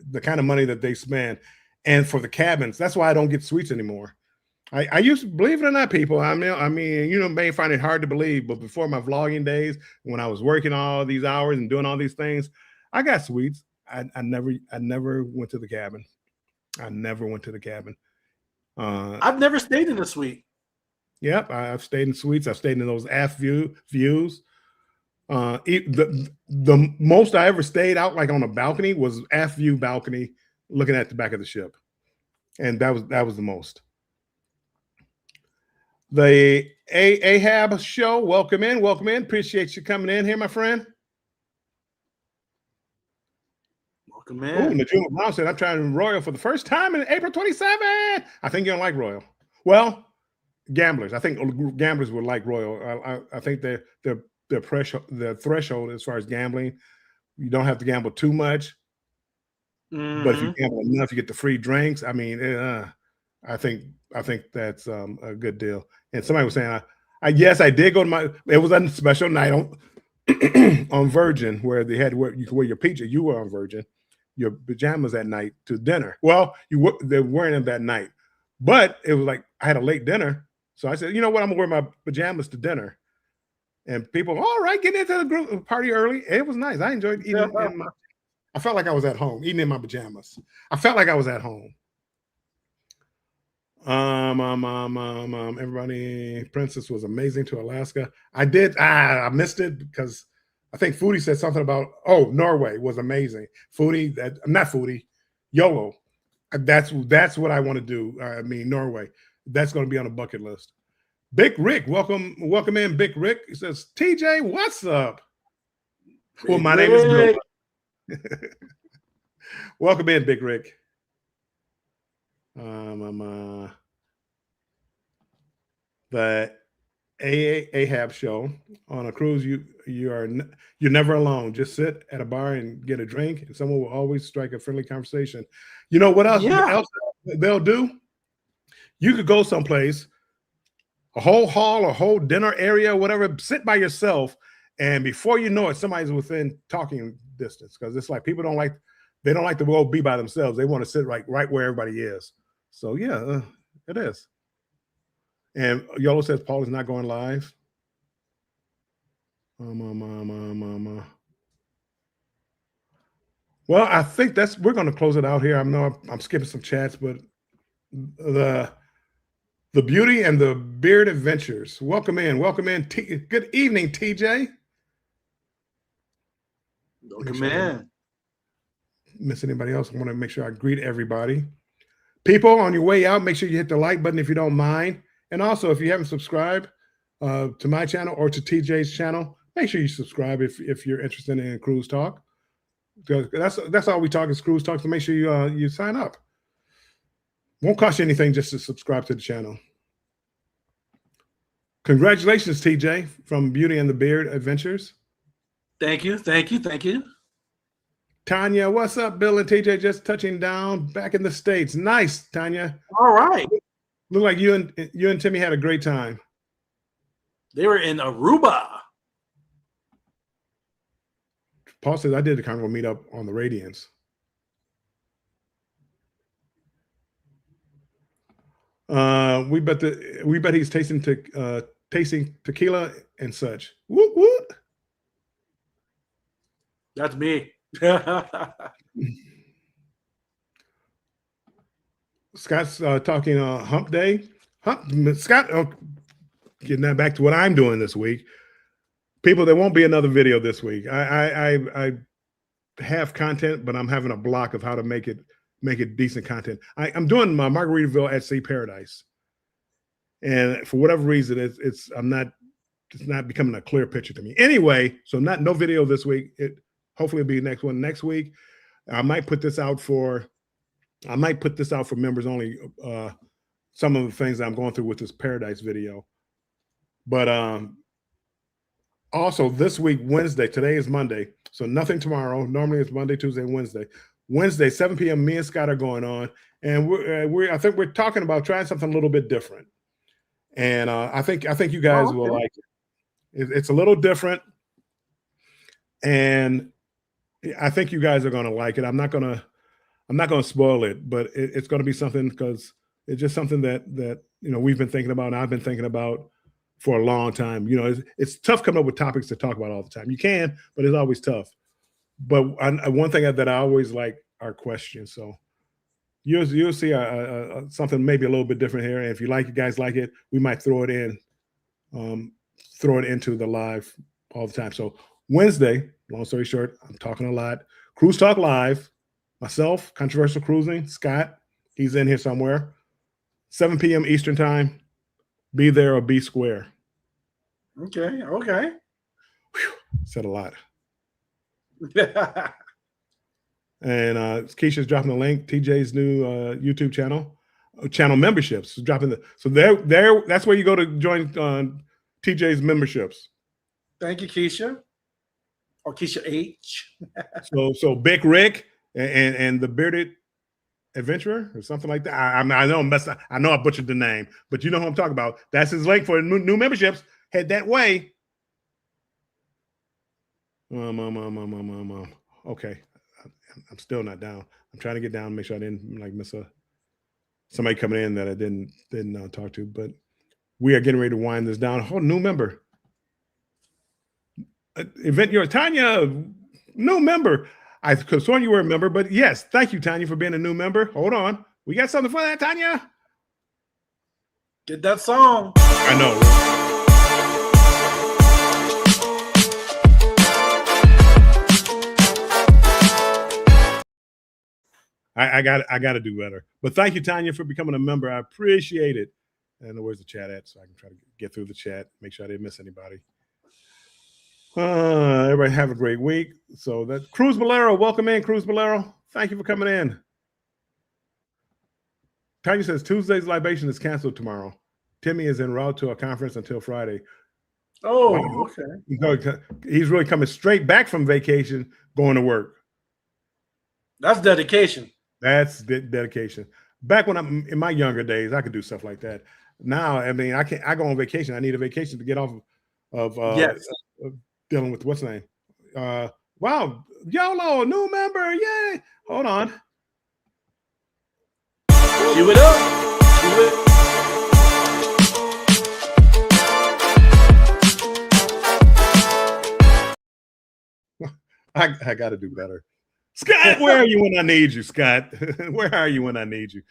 the kind of money that they spend, and for the cabins. That's why I don't get suites anymore. I used to, believe it or not, people. I mean, you may find it hard to believe, but before my vlogging days, when I was working all these hours and doing all these things, I got suites. I never went to the cabin. I never went to the cabin. I've never stayed in a suite. Yep, I've stayed in suites. I've stayed in those aft views. The most I ever stayed out like on a balcony was aft view balcony, looking at the back of the ship, and that was the most. The Ahab show. Welcome in. Appreciate you coming in here, my friend. Welcome in. Oh, Najuma Brown said, I'm trying Royal for the first time in April 27. I think you don't like Royal. Well, gamblers. I think gamblers would like Royal. I think their threshold as far as gambling, you don't have to gamble too much. Mm-hmm. But if you gamble enough, you get the free drinks. I mean, I think that's a good deal. And somebody was saying, yes, I did go to it was a special night on Virgin where they had you could wear your PJ. You were on Virgin, your pajamas that night to dinner. Well, they weren't in that night, but it was like I had a late dinner. So I said, you know what? I'm gonna wear my pajamas to dinner. And people, all right, get into the group party early. It was nice. I enjoyed eating. I felt like I was at home, eating in my pajamas. I felt like I was at home. Everybody, Princess was amazing to Alaska. I missed it because I think Foodie said something about, Norway was amazing. Not Foodie, YOLO. That's what I want to do. I mean, Norway. That's going to be on a bucket list. Big Rick, welcome in, Big Rick. He says, TJ, what's up? Well, my name is Bill. Welcome in, Big Rick. The Ahab show on a cruise. You're never alone. Just sit at a bar and get a drink, and someone will always strike a friendly conversation. You know what else? Yeah. Else they'll do? You could go someplace, a whole hall, a whole dinner area, whatever. Sit by yourself And before you know it, somebody's within talking distance, because it's like people don't like to go be by themselves. They want to sit right where everybody is. So yeah, it is. And Yolo says Paul is not going live. Well, I think we're going to close it out here. I know I'm skipping some chats, but the Beauty and the Beard Adventures. Welcome in. Good evening, TJ. Welcome in. Miss anybody else? I want to make sure I greet everybody. People, on your way out, make sure you hit the like button if you don't mind. And also, if you haven't subscribed to my channel or to TJ's channel, make sure you subscribe if you're interested in Cruise Talk. That's all we talk is Cruise Talk. So make sure you sign up. Won't cost you anything just to subscribe to the channel. Congratulations, TJ, from Beauty and the Beard Adventures. Thank you. Tanya, what's up? Bill and TJ just touching down back in the States. Nice, Tanya. All right. Look like you and Timmy had a great time. They were in Aruba. Paul says I did the carnival meetup on the Radiance. We bet he's tasting tequila and such. Whoop whoop. That's me. Scott's talking hump day. Scott, getting that back to what I'm doing this week. People, there won't be another video this week. I have content, but I'm having a block of how to make it decent content. I'm doing my Margaritaville at Sea Paradise, and for whatever reason, it's not becoming a clear picture to me. Anyway, so no video this week. Hopefully it'll be next one next week. I might put this out for members only. Some of the things that I'm going through with this Paradise video, but also this week, Wednesday, today is Monday, so nothing tomorrow. Normally it's Monday, Tuesday, Wednesday. Wednesday, 7 p.m. me and Scott are going on, and I think we're talking about trying something a little bit different. And I think you guys will like it. It's a little different, and I think you guys are going to like it. I'm not going to spoil it, but it's going to be something, because it's just something that we've been thinking about, and I've been thinking about for a long time. It's tough coming up with topics to talk about all the time. You can, but it's always tough. But one thing that I always like are questions. So you'll see something maybe a little bit different here. And if you guys like it, we might throw it into the live all the time. So Wednesday, long story short, I'm talking a lot. Cruise Talk Live, myself, Controversial Cruising, Scott, he's in here somewhere. 7 p.m. Eastern Time. Be there or be square. Okay. Whew, said a lot. And Keisha's dropping the link. TJ's new YouTube channel memberships. Dropping that's where you go to join TJ's memberships. Thank you, Keisha. Or Keisha H. so Big Rick and the Bearded Adventurer or something like that. I know I butchered the name, but you know who I'm talking about. That's his link for new memberships. Head that way. Okay, I'm still not down. I'm trying to get down, make sure I didn't miss somebody coming in that I didn't talk to. But we are getting ready to wind this down. Oh, new member. Event your Tanya, new member. I could have sworn you were a member, but yes, thank you, Tanya, for being a new member. Hold on, we got something for that, Tanya. Get that song. I know. I got to do better. But thank you, Tanya, for becoming a member. I appreciate it. And where's the chat at? So I can try to get through the chat, make sure I didn't miss anybody. Everybody have a great week. So that's Cruz Bolero. Welcome in, Cruz Bolero. Thank you for coming in. Tanya says Tuesday's libation is canceled tomorrow. Timmy is en route to a conference until Friday. Oh, wow. Okay. He's really coming straight back from vacation, going to work. That's dedication. That's dedication. Back when I'm in my younger days, I could do stuff like that. Now, I mean, I go on vacation. I need a vacation to get off of yes. dealing with what's the name? Wow, YOLO, new member, yay! Hold on. Cue it up. Cue it. I got to do better. Scott, where are you when I need you, Scott? Where are you when I need you?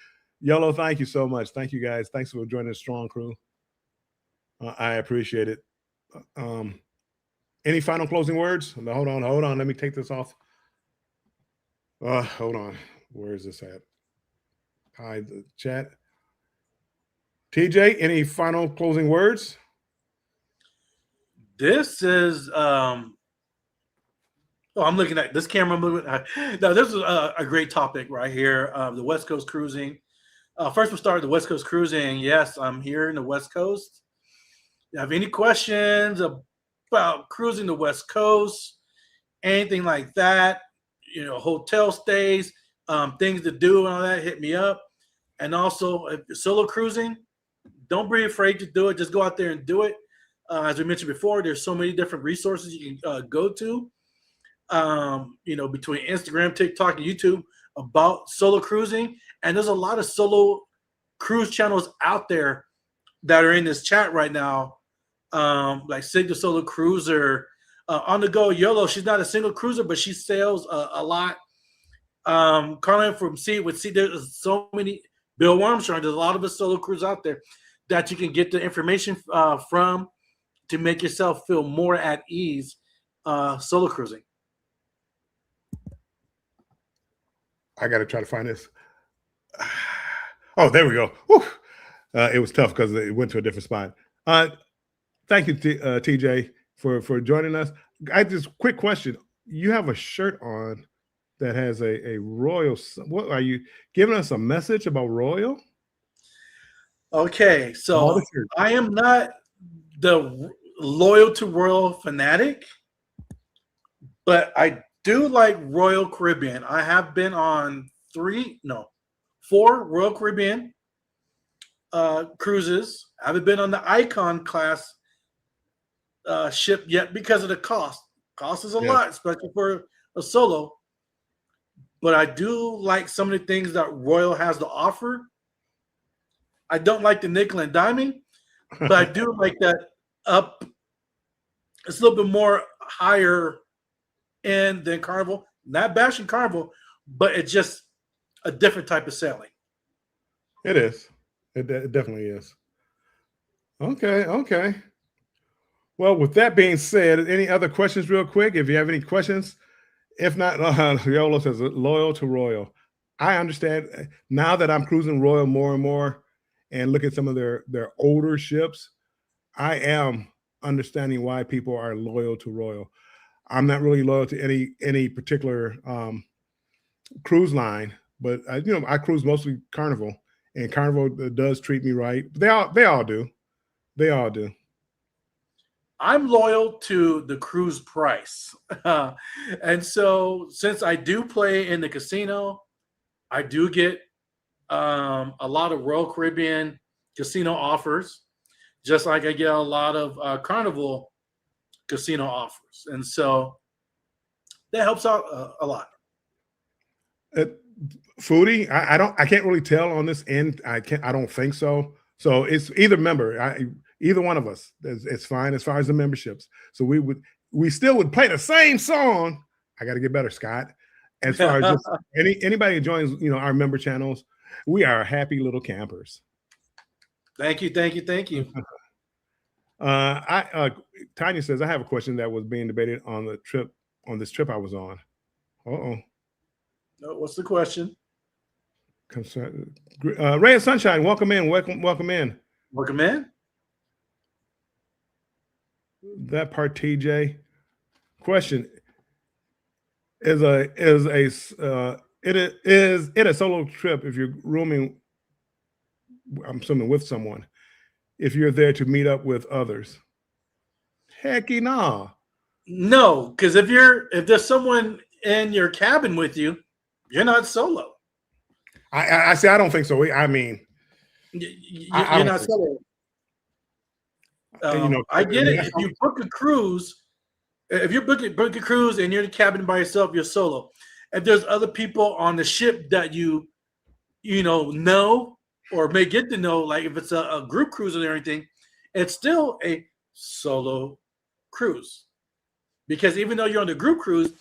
YOLO, thank you so much. Thank you, guys. Thanks for joining the strong crew. I appreciate it. Any final closing words? No, hold on. Let me take this off. Hold on. Where is this at? Hi, the chat. TJ, any final closing words? This is I'm looking at this camera. No, this is a great topic right here. The West Coast cruising. First, we'll start with the West Coast cruising. Yes, I'm here in the West Coast. If you have any questions about cruising the West Coast, anything like that, hotel stays, things to do and all that, hit me up. And also, if you're solo cruising, don't be afraid to do it. Just go out there and do it. As we mentioned before, there's so many different resources you can go to, between Instagram, TikTok, and YouTube about solo cruising. And there's a lot of solo cruise channels out there that are in this chat right now, like Sig the Solo Cruiser, On the Go YOLO. She's not a single cruiser, but she sails a lot. Carlin from Sea with Sea. There's so many. Bill Armstrong. There's a lot of us solo cruise out there that you can get the information from to make yourself feel more at ease solo cruising. I got to try to find this. Oh, there we go. It was tough because it went to a different spot. Thank you, TJ, for joining us. I just quick question. You have a shirt on that has a royal. What are you giving us a message about royal? Okay, so I am not the loyal to royal fanatic, but I do like Royal Caribbean. I have been on 4 Royal Caribbean cruises. I haven't been on the Icon class ship yet because of the cost. Cost is a lot, especially for a solo. But I do like some of the things that Royal has to offer. I don't like the nickel and diming, but I do like that up. It's a little bit more higher end than Carnival. Not bashing Carnival, but it's just a different type of sailing. It is. It definitely is. Okay. Well, with that being said, any other questions real quick? If you have any questions, if not, YOLO says loyal to Royal. I understand now that I'm cruising Royal more and more and look at some of their older ships, I am understanding why people are loyal to Royal. I'm not really loyal to any particular cruise line, but I cruise mostly Carnival, and Carnival does treat me right. They all do. They all do. I'm loyal to the cruise price. And so since I do play in the casino, I do get a lot of Royal Caribbean casino offers, just like I get a lot of Carnival casino offers. And so that helps out a lot. Foodie, I can't really tell on this end. I don't think so. So it's either member, either one of us. It's fine as far as the memberships. So we still would play the same song. I got to get better, Scott. As far as just anybody who joins, our member channels, we are happy little campers. Thank you. Tanya says, I have a question that was being debated on this trip I was on. What's the question? Ray of Sunshine, welcome in. Welcome in. Welcome in. That part, TJ. Question: Is it a solo trip if you're rooming? I'm assuming with someone. If you're there to meet up with others, hecky nah. No, because if there's someone in your cabin with you, you're not solo. I say I don't think so. I mean, you're not solo. I get it. If you book a cruise If you're book a cruise and you're in the cabin by yourself, you're solo. If there's other people on the ship that know or may get to know, like if it's a group cruise or anything, it's still a solo cruise. Because even though you're on the group cruise,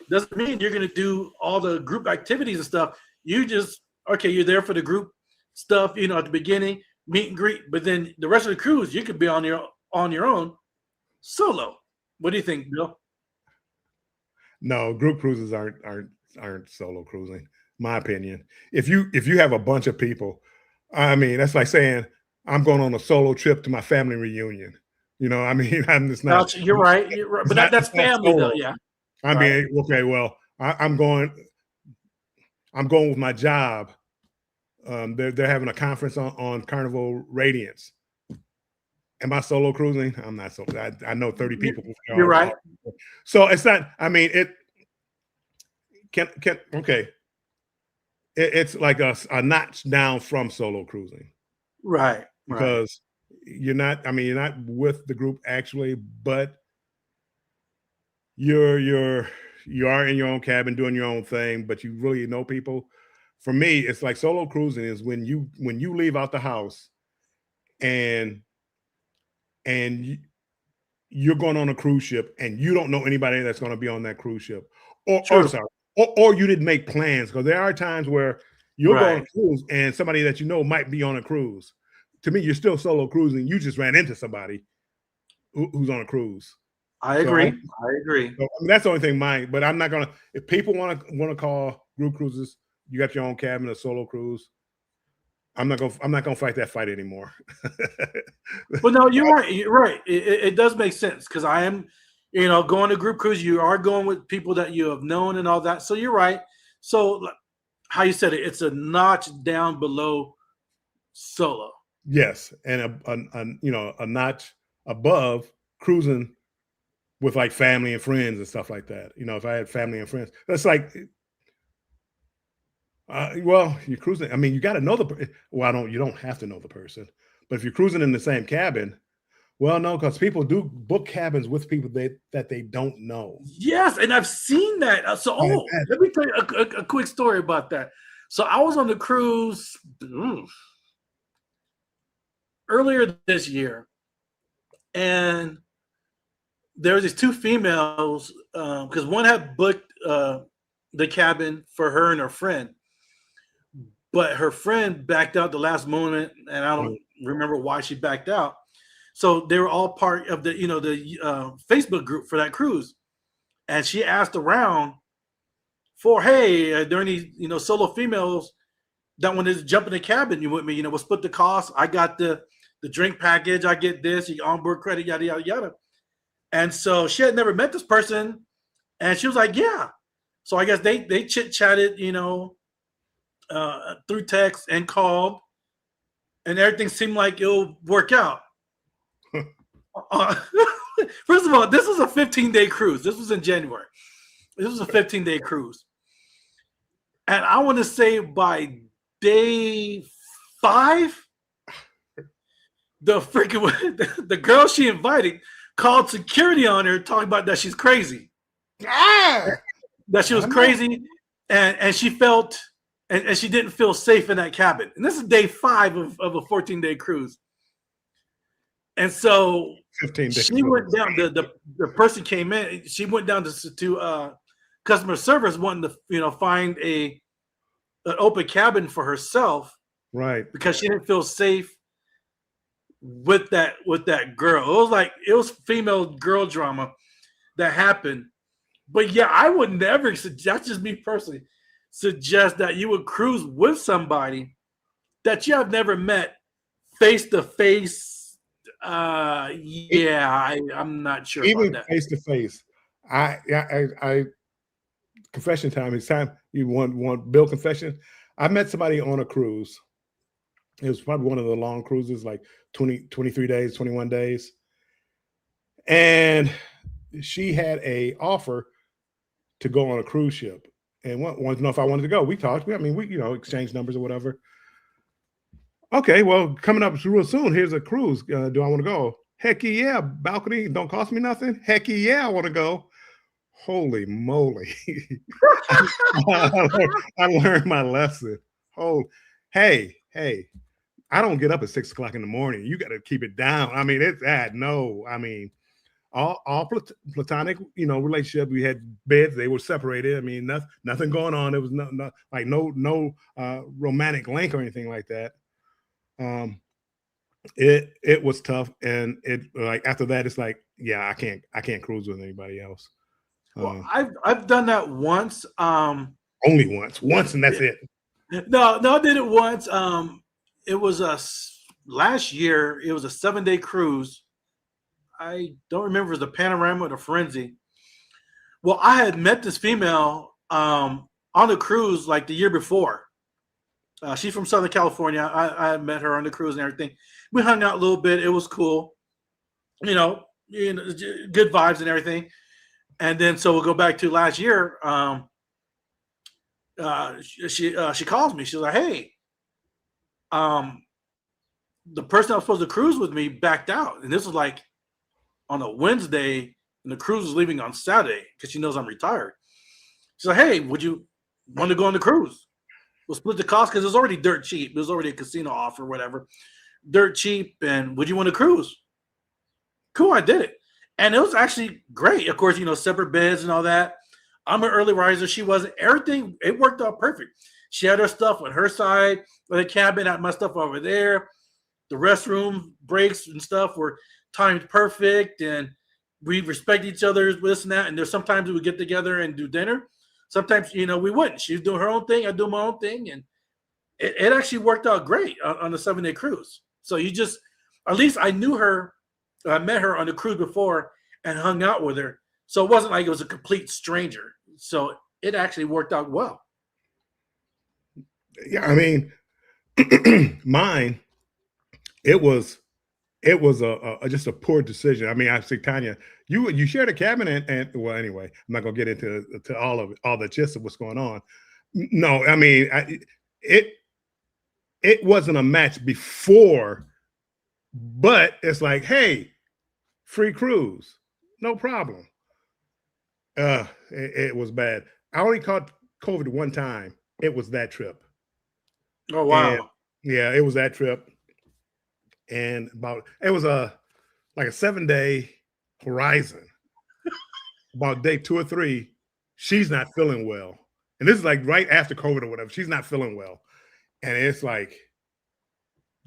doesn't mean you're going to do all the group activities and stuff. You just, okay, you're there for the group stuff, at the beginning, meet and greet, but then the rest of the cruise, you could be on your own solo. What do you think, Bill? No, group cruises aren't solo cruising, my opinion. If you have a bunch of people, I mean, that's like saying I'm going on a solo trip to my family reunion. I mean, I'm just not. You're right. But that's family, though. Yeah. I mean, okay, well, I'm going with my job. They're having a conference on Carnival Radiance. Am I solo cruising? I'm not solo. I know 30 people. You're right. So it's not. I mean, it can okay. It's like a notch down from solo cruising, right? Because you're not. I mean, you're not with the group actually, but you are in your own cabin doing your own thing, but you really know people. For me, it's like solo cruising is when you leave out the house and you're going on a cruise ship and you don't know anybody that's going to be on that cruise ship, or you didn't make plans, because there are times where you're going on a cruise and somebody that you know might be on a cruise. To me, you're still solo cruising. You just ran into somebody who's on a cruise. I agree. So I mean, that's the only thing but I'm not gonna. If people want to call group cruises, you got your own cabin, a solo cruise. I'm not gonna fight that fight anymore. Well, no, you're right. You're right. It does make sense, because I am, going to group cruise. You are going with people that you have known and all that. So you're right. So how you said it, it's a notch down below solo. Yes, and a notch above cruising with like family and friends and stuff like that. If I had family and friends, that's like, well, you're cruising. I mean, you got to know you don't have to know the person, but if you're cruising in the same cabin, well, no, because people do book cabins with people that they don't know. Yes, and I've seen that. Let me tell you a quick story about that. So I was on the cruise earlier this year, and there were these two females, because one had booked the cabin for her and her friend, but her friend backed out the last moment, and I don't remember why she backed out. So they were all part of the Facebook group for that cruise, and she asked around for, hey, during these solo females that wanted to jump in the cabin, you with me? We'll split the cost. I got the drink package. I get this. You onboard credit. Yada yada yada. And so she had never met this person, and she was like, yeah. So I guess they chit-chatted, through text and called, and everything seemed like it'll work out. First of all, this was a 15-day cruise. This was in January. This was a 15-day cruise. And I want to say by day 5, the girl she invited called security on her, talking about that she's crazy. That she was crazy, and she felt, and she didn't feel safe in that cabin. And this is day 5 of a 14-day cruise. And so 15 days. She went down. The person came in. She went down to customer service, wanting to find an open cabin for herself, right? Because she didn't feel safe with that girl. It was female girl drama that happened. But yeah, I would never suggest, just me personally, suggest that you would cruise with somebody that you have never met face to face. I'm not sure. Even about that. Face to face. I confession time. It's time. You want Bill confession? I met somebody on a cruise. It was probably one of the long cruises, like 23 days, 21 days. And she had a offer to go on a cruise ship and wanted to know if I wanted to go. We talked. We exchanged numbers or whatever. Okay, well, coming up real soon, here's a cruise. Do I want to go? Heck yeah, balcony don't cost me nothing. Heck yeah, I want to go. Holy moly. I learned my lesson. Oh, hey, I don't get up at 6 o'clock in the morning. You got to keep it down. I mean, it's that. No, I mean, all platonic, relationship. We had beds; they were separated. I mean, nothing going on. There was no romantic link or anything like that. It was tough, and it like after that, it's like, yeah, I can't cruise with anybody else. Well, I've done that once. Only once, and that's it. No, I did it once. It was last year. It was a 7-day cruise. I don't remember if it was the Panorama or the Frenzy. Well, I had met this female on the cruise like the year before. She's from Southern California. I met her on the cruise and everything. We hung out a little bit. It was cool. Good vibes and everything. And then so we'll go back to last year. She calls me. She's like, "Hey, the person that was supposed to cruise with me backed out." And this was like on a Wednesday, and the cruise was leaving on Saturday because she knows I'm retired. She's like, "Hey, would you want to go on the cruise? We'll split the cost because it's already dirt cheap. There's already a casino offer, whatever. Dirt cheap. And would you want to cruise?" Cool, I did it. And it was actually great. Of course, separate beds and all that. I'm an early riser. She wasn't. Everything, it worked out perfect. She had her stuff on her side of the cabin. I had my stuff over there. The restroom breaks and stuff were timed perfect. And we respect each other's this and that. And there's sometimes we would get together and do dinner. Sometimes, we wouldn't. She was doing her own thing. I do my own thing. And it actually worked out great on the 7-day cruise. So at least I knew her. I met her on the cruise before and hung out with her. So it wasn't like it was a complete stranger. So it actually worked out well. Yeah, I mean, mine, it was just a poor decision. I mean, I see Tanya, you shared a cabin and well, anyway, I'm not gonna get into all the gist of what's going on. No, I mean, it wasn't a match before, but it's like, hey, free cruise, no problem. It was bad. I only caught COVID one time. It was that trip. Oh wow! And, yeah, it was that trip, and it was like a 7-day horizon. About day 2 or 3, she's not feeling well, and this is like right after COVID or whatever. She's not feeling well, and it's like,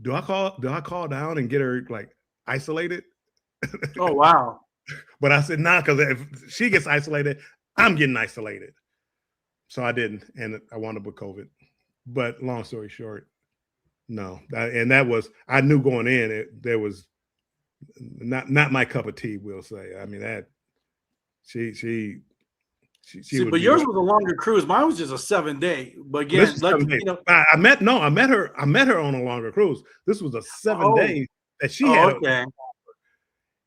do I call down and get her like isolated? Oh wow! But I said, nah, because if she gets isolated, I'm getting isolated. So I didn't, and I wound up with COVID. But long story short, no. And that was, I knew going in, there was not my cup of tea, we'll say. I mean, that she See, but yours was a longer cruise. Mine was just a 7-day. But again, I met her on a longer cruise. This was a 7 day that she had. Okay.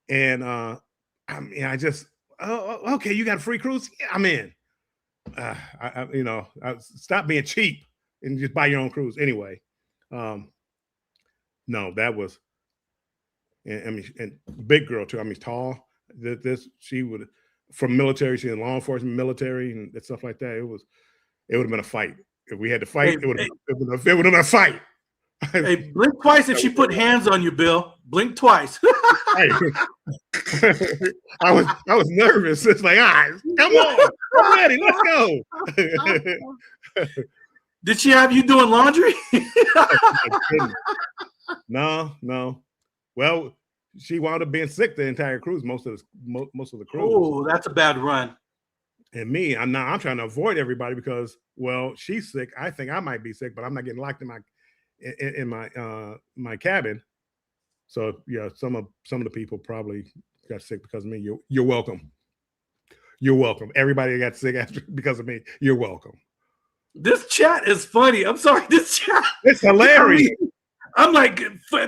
And I mean, I just, okay, you got a free cruise? Yeah, I'm in. Stop being cheap and just buy your own cruise. Anyway, no, that was, and big girl too. I mean, tall. She would, from military, she in law enforcement, military, and stuff like that. It would have been a fight. If we had to fight, it would have been a fight. Hey, blink twice if she put hands on you, Bill. Blink twice. I was nervous. It's like, all right, come on, I'm ready. Let's go. Did she have you doing laundry? No. Well, she wound up being sick the entire cruise, most of the cruise. Oh, that's a bad run. And me, I'm trying to avoid everybody because, well, she's sick. I think I might be sick, but I'm not getting locked in my cabin. So yeah, some of the people probably got sick because of me. You're welcome. You're welcome. Everybody got sick because of me. You're welcome. This chat is funny. I'm sorry. This chat. It's hilarious. I'm like,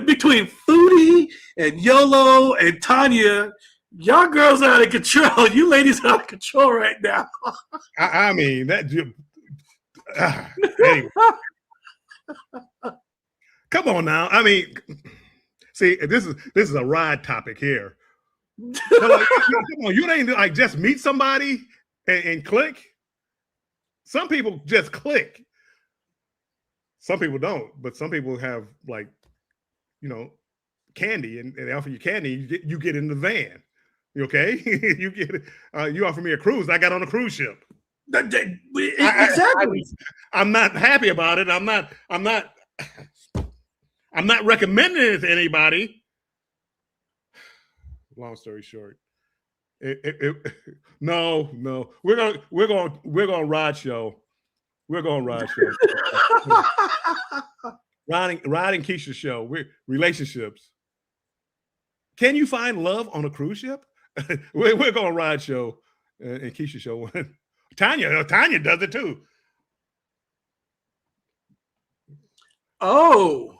between Foodie and YOLO and Tanya, y'all girls are out of control. You ladies are out of control right now. I mean, that. Anyway. Come on now. I mean, See, this is a ride topic here. But like, come on, you ain't like just meet somebody and click. Some people just click. Some people don't, but some people have like, you know, candy, and they offer you candy. You get in the van. You okay? you get you offer me a cruise. I got on a cruise ship. Exactly. I'm not happy about it. I'm not recommending it to anybody. Long story short, no, we're gonna ride show. We're going ride show. Riding Keisha show. We're relationships. Can you find love on a cruise ship? we're going ride show and Keisha show. Tanya does it too. Oh,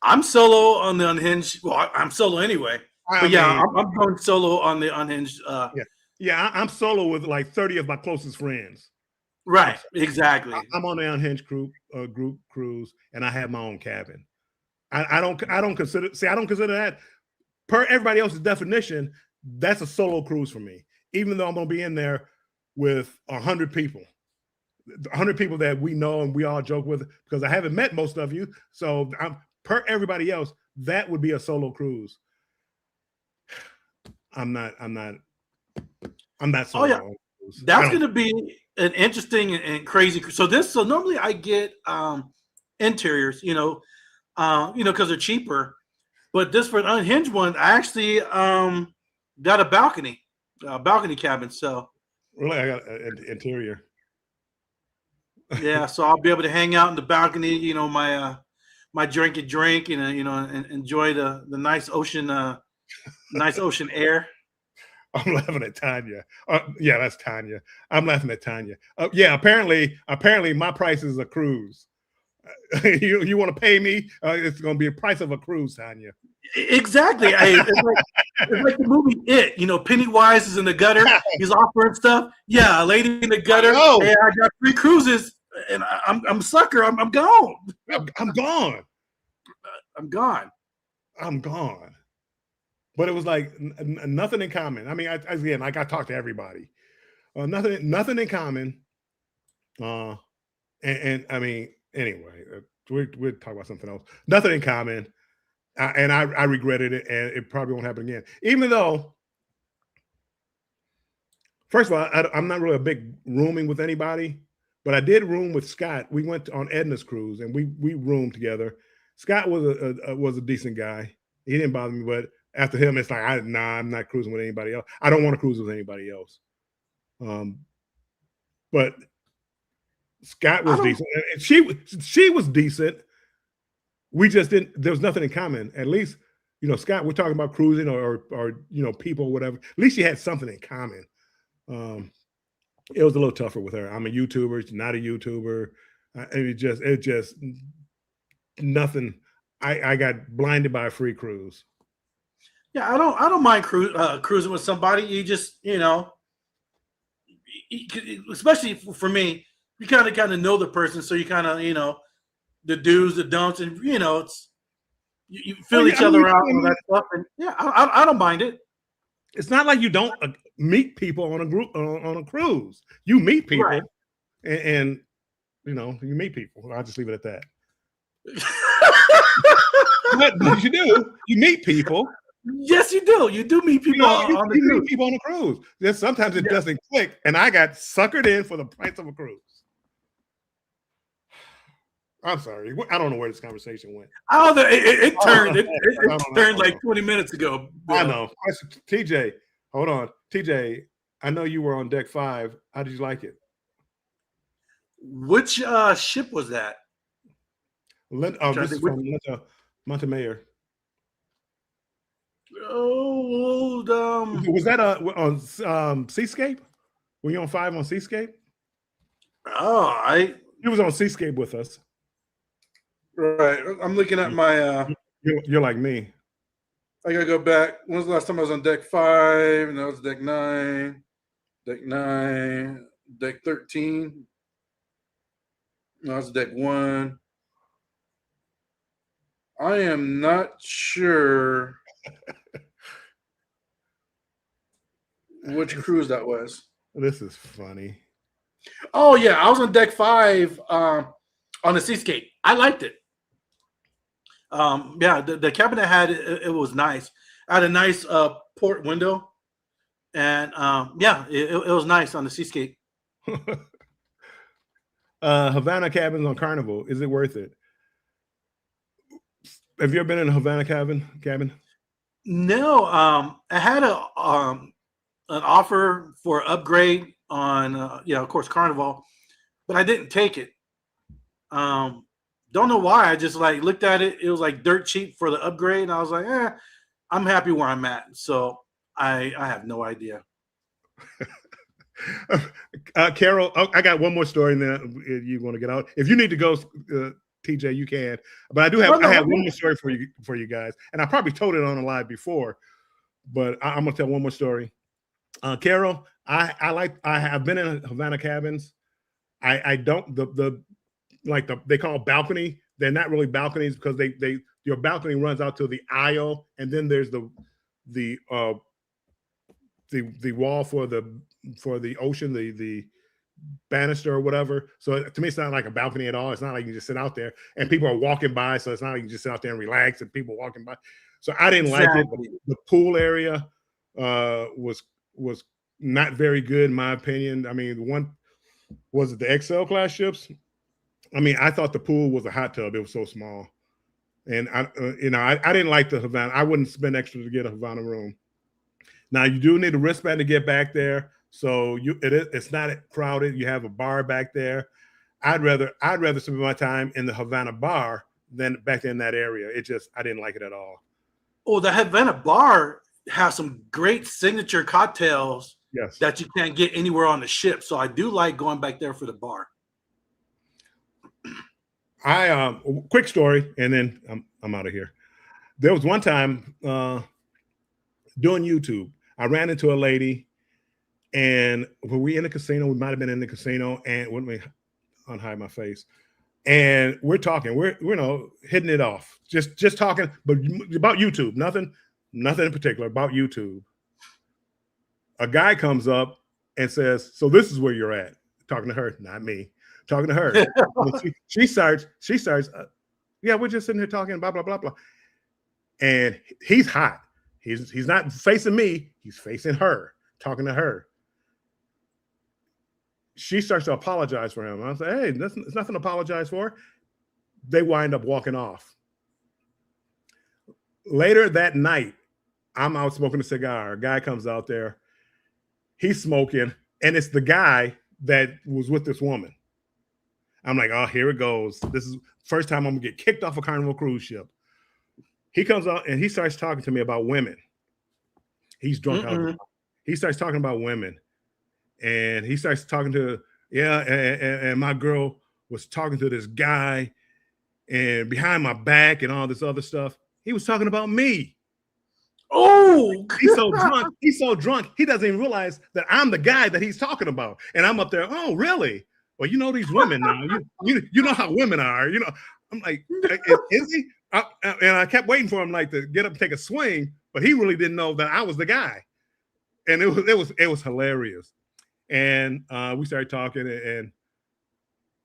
I'm solo on the Unhinged. Well, I'm solo anyway. But yeah, I'm going solo on the Unhinged. Yeah, I'm solo with like 30 of my closest friends. Right, exactly. I'm on the Unhinged group cruise, and I have my own cabin. I don't consider that, per everybody else's definition, that's a solo cruise for me. Even though I'm gonna be in there with 100 people. 100 people that we know and we all joke with, because I haven't met most of you. So per everybody else, that would be a solo cruise. I'm not solo. Oh yeah, that's going to be an interesting and crazy. So normally I get interiors, because they're cheaper. But this for an Unhinged one, I actually got a balcony cabin. So really, I got an interior. Yeah, so I'll be able to hang out in the balcony, my drink and enjoy the nice ocean air. I'm laughing at Tanya. Yeah, that's Tanya. I'm laughing at Tanya. Yeah, apparently my price is a cruise. You want to pay me? It's going to be a price of a cruise, Tanya. Exactly. It's like the movie It. Pennywise is in the gutter. He's offering stuff. Yeah, a lady in the gutter. Hey, I got 3 cruises, and I'm a sucker. I'm gone. I'm gone. I'm gone. But it was like nothing in common. I mean, again, I talked to everybody. Nothing in common. And I mean, anyway, we'll talk about something else. Nothing in common. And I regretted it, and it probably won't happen again. Even though, first of all, I'm not really a big rooming with anybody, but I did room with Scott. We went on Edna's cruise, and we roomed together. Scott was a decent guy. He didn't bother me, but after him, it's like I'm not cruising with anybody else. I don't want to cruise with anybody else. But Scott was decent. She was decent. We just didn't. There was nothing in common. At least, Scott. We're talking about cruising or people or whatever. At least she had something in common. It was a little tougher with her. I'm a YouTuber. She's not a YouTuber. It just nothing. I got blinded by a free cruise. Yeah, I don't mind cruising with somebody. You just, especially for me, you kind of know the person, so you kind of, the do's, the don'ts, and it's you fill each other out and all that stuff. And yeah, I don't mind it. It's not like you don't meet people on a cruise. You meet people, right. and you meet people. I'll just leave it at that. But you do. You meet people. Yes, you do. You do meet people on the cruise. You meet people on a cruise. Then sometimes it doesn't click, and I got suckered in for the price of a cruise. I'm sorry. I don't know where this conversation went. I don't know. It turned. It turned like 20 minutes ago. I know. TJ, hold on. TJ, I know you were on deck 5. How did you like it? Which ship was that? This is from Montemayor. Oh, was that on Seascape? Were you on 5 on Seascape? Oh, he was on Seascape with us. Right. I'm looking at my. You're like me. I gotta go back. When was the last time I was on deck 5? And that was deck 9. Deck 9. Deck 13. No, that was deck 1. I am not sure which cruise that was. This is funny. Oh yeah, I was on deck 5 on the Seascape. I liked it. Yeah, the cabin I had it was nice. I had a nice port window, and yeah, it was nice on the Seascape. Havana cabins on Carnival. Is it worth it? Have you ever been in a Havana cabin? No, I had an offer for upgrade on yeah, of course, Carnival, but I didn't take it. Don't know why. I just like looked at it. It was like dirt cheap for the upgrade, and I was like, I'm happy where I'm at. So I have no idea. Carol, I got one more story, and then you want to get out. If you need to go, TJ, you can. But I do have I have one more story for you guys, and I probably told it on a live before, but I'm gonna tell one more story. Carol, I have been in Havana cabins. I don't they call balcony. They're not really balconies because your balcony runs out to the aisle, and then there's the wall for the ocean, the banister or whatever. So to me, it's not like a balcony at all. It's not like you just sit out there and people are walking by. So it's not like you just sit out there and relax and people walking by. So I didn't like it. The pool area was not very good in my opinion. I mean, was it the XL class ships? I mean, I thought the pool was a hot tub. It was so small, and I didn't like the Havana. I wouldn't spend extra to get a Havana room. Now you do need a wristband to get back there, so it's not crowded. You have a bar back there. I'd rather spend my time in the Havana bar than back in that area. I didn't like it at all. Oh, the Havana bar has some great signature cocktails. Yes, that you can't get anywhere on the ship. So I do like going back there for the bar. Quick story, and then I'm out of here. There was one time doing YouTube, I ran into a lady, and were we in the casino? We might have been in the casino, and let me unhide my face. And we're talking, we're hitting it off, just talking, but about YouTube, nothing in particular, about YouTube. A guy comes up and says, "So this is where you're at." Talking to her, not me. Talking to her. she starts. Yeah, we're just sitting here talking, blah blah blah blah. And he's hot. He's not facing me. He's facing her. Talking to her. She starts to apologize for him. I say, "Hey, there's nothing to apologize for." They wind up walking off. Later that night, I'm out smoking a cigar. A guy comes out there. He's smoking, and it's the guy that was with this woman. I'm like, oh, here it goes. This is first time I'm gonna get kicked off a Carnival cruise ship. He comes out and he starts talking to me about women. He's drunk out. He starts talking about women, and he starts talking to and my girl was talking to this guy, and behind my back and all this other stuff. He was talking about me. Oh, he's so drunk. He's so drunk. He doesn't even realize that I'm the guy that he's talking about. And I'm up there. Oh, really? Well, you know these women now. You know how women are. You know. I'm like, is he? And I kept waiting for him like to get up and take a swing, but he really didn't know that I was the guy. And it was hilarious. And we started talking, and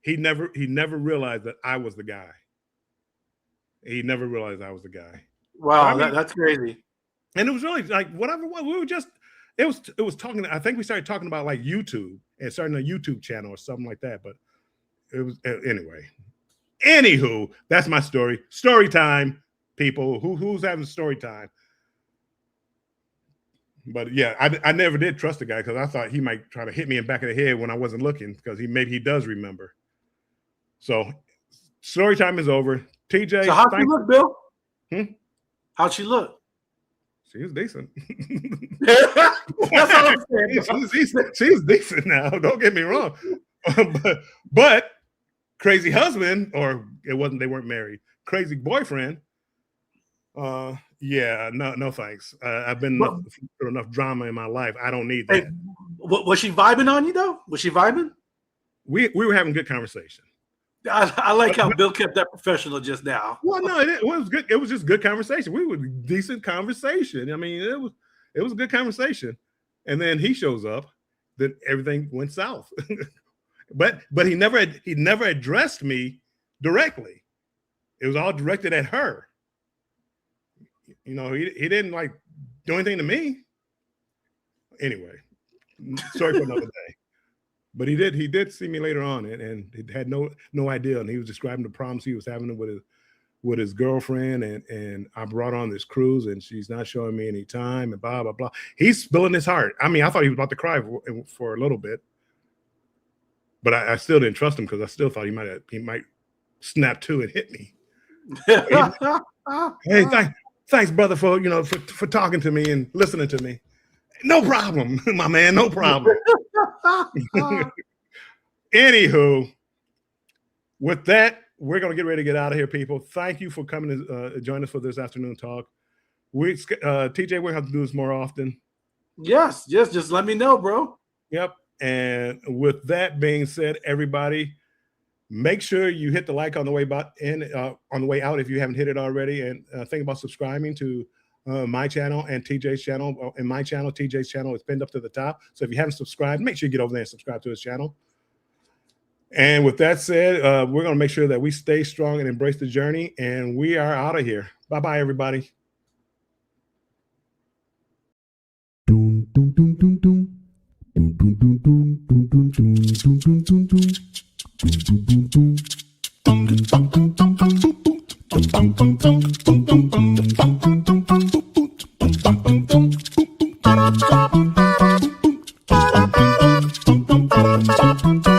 he never realized that I was the guy. He never realized I was the guy. Wow, that's crazy. And it was really like whatever. We were just it was talking. I think we started talking about like YouTube and starting a YouTube channel or something like that. But it was anyway. Anywho, that's my story. Story time, people. Who's having story time? But yeah, I never did trust the guy because I thought he might try to hit me in the back of the head when I wasn't looking because maybe he does remember. So story time is over. TJ, so how'd she look, Bill? How'd she look? She was decent. That's all I'm saying. She's decent now. Don't get me wrong. but crazy husband, or they weren't married. Crazy boyfriend. Yeah, no thanks. I've been through enough drama in my life. I don't need that. Hey, was she vibing on you though? Was she vibing? We were having good conversation. I like how Bill kept that professional just now. Well, no, it was good. It was just good conversation. We were decent conversation. I mean, it was a good conversation. And then he shows up, then everything went south. but he never addressed me directly. It was all directed at her. You know, he didn't like do anything to me. Anyway, sorry for another day. But he did see me later on, and he had no idea. And he was describing the problems he was having with his girlfriend, and I brought on this cruise, and she's not showing me any time, and blah blah blah. He's spilling his heart. I mean, I thought he was about to cry for a little bit, but I still didn't trust him because I still thought he might snap to and hit me. Hey, thanks, brother, for talking to me and listening to me. No problem, my man. No problem. Anywho, with that, we're going to get ready to get out of here, people. Thank you for coming to join us for this afternoon talk. TJ, we're going to have to do this more often. Yes, just let me know, bro. Yep. And with that being said, everybody, make sure you hit the like on the way on the way out if you haven't hit it already, and think about subscribing to my channel and TJ's channel. And my channel, TJ's channel, is pinned up to the top. So if you haven't subscribed, make sure you get over there and subscribe to his channel. And with that said, we're going to make sure that we stay strong and embrace the journey. And we are out of here. Bye-bye, everybody. Ba-da-ba-ba-ba-ba.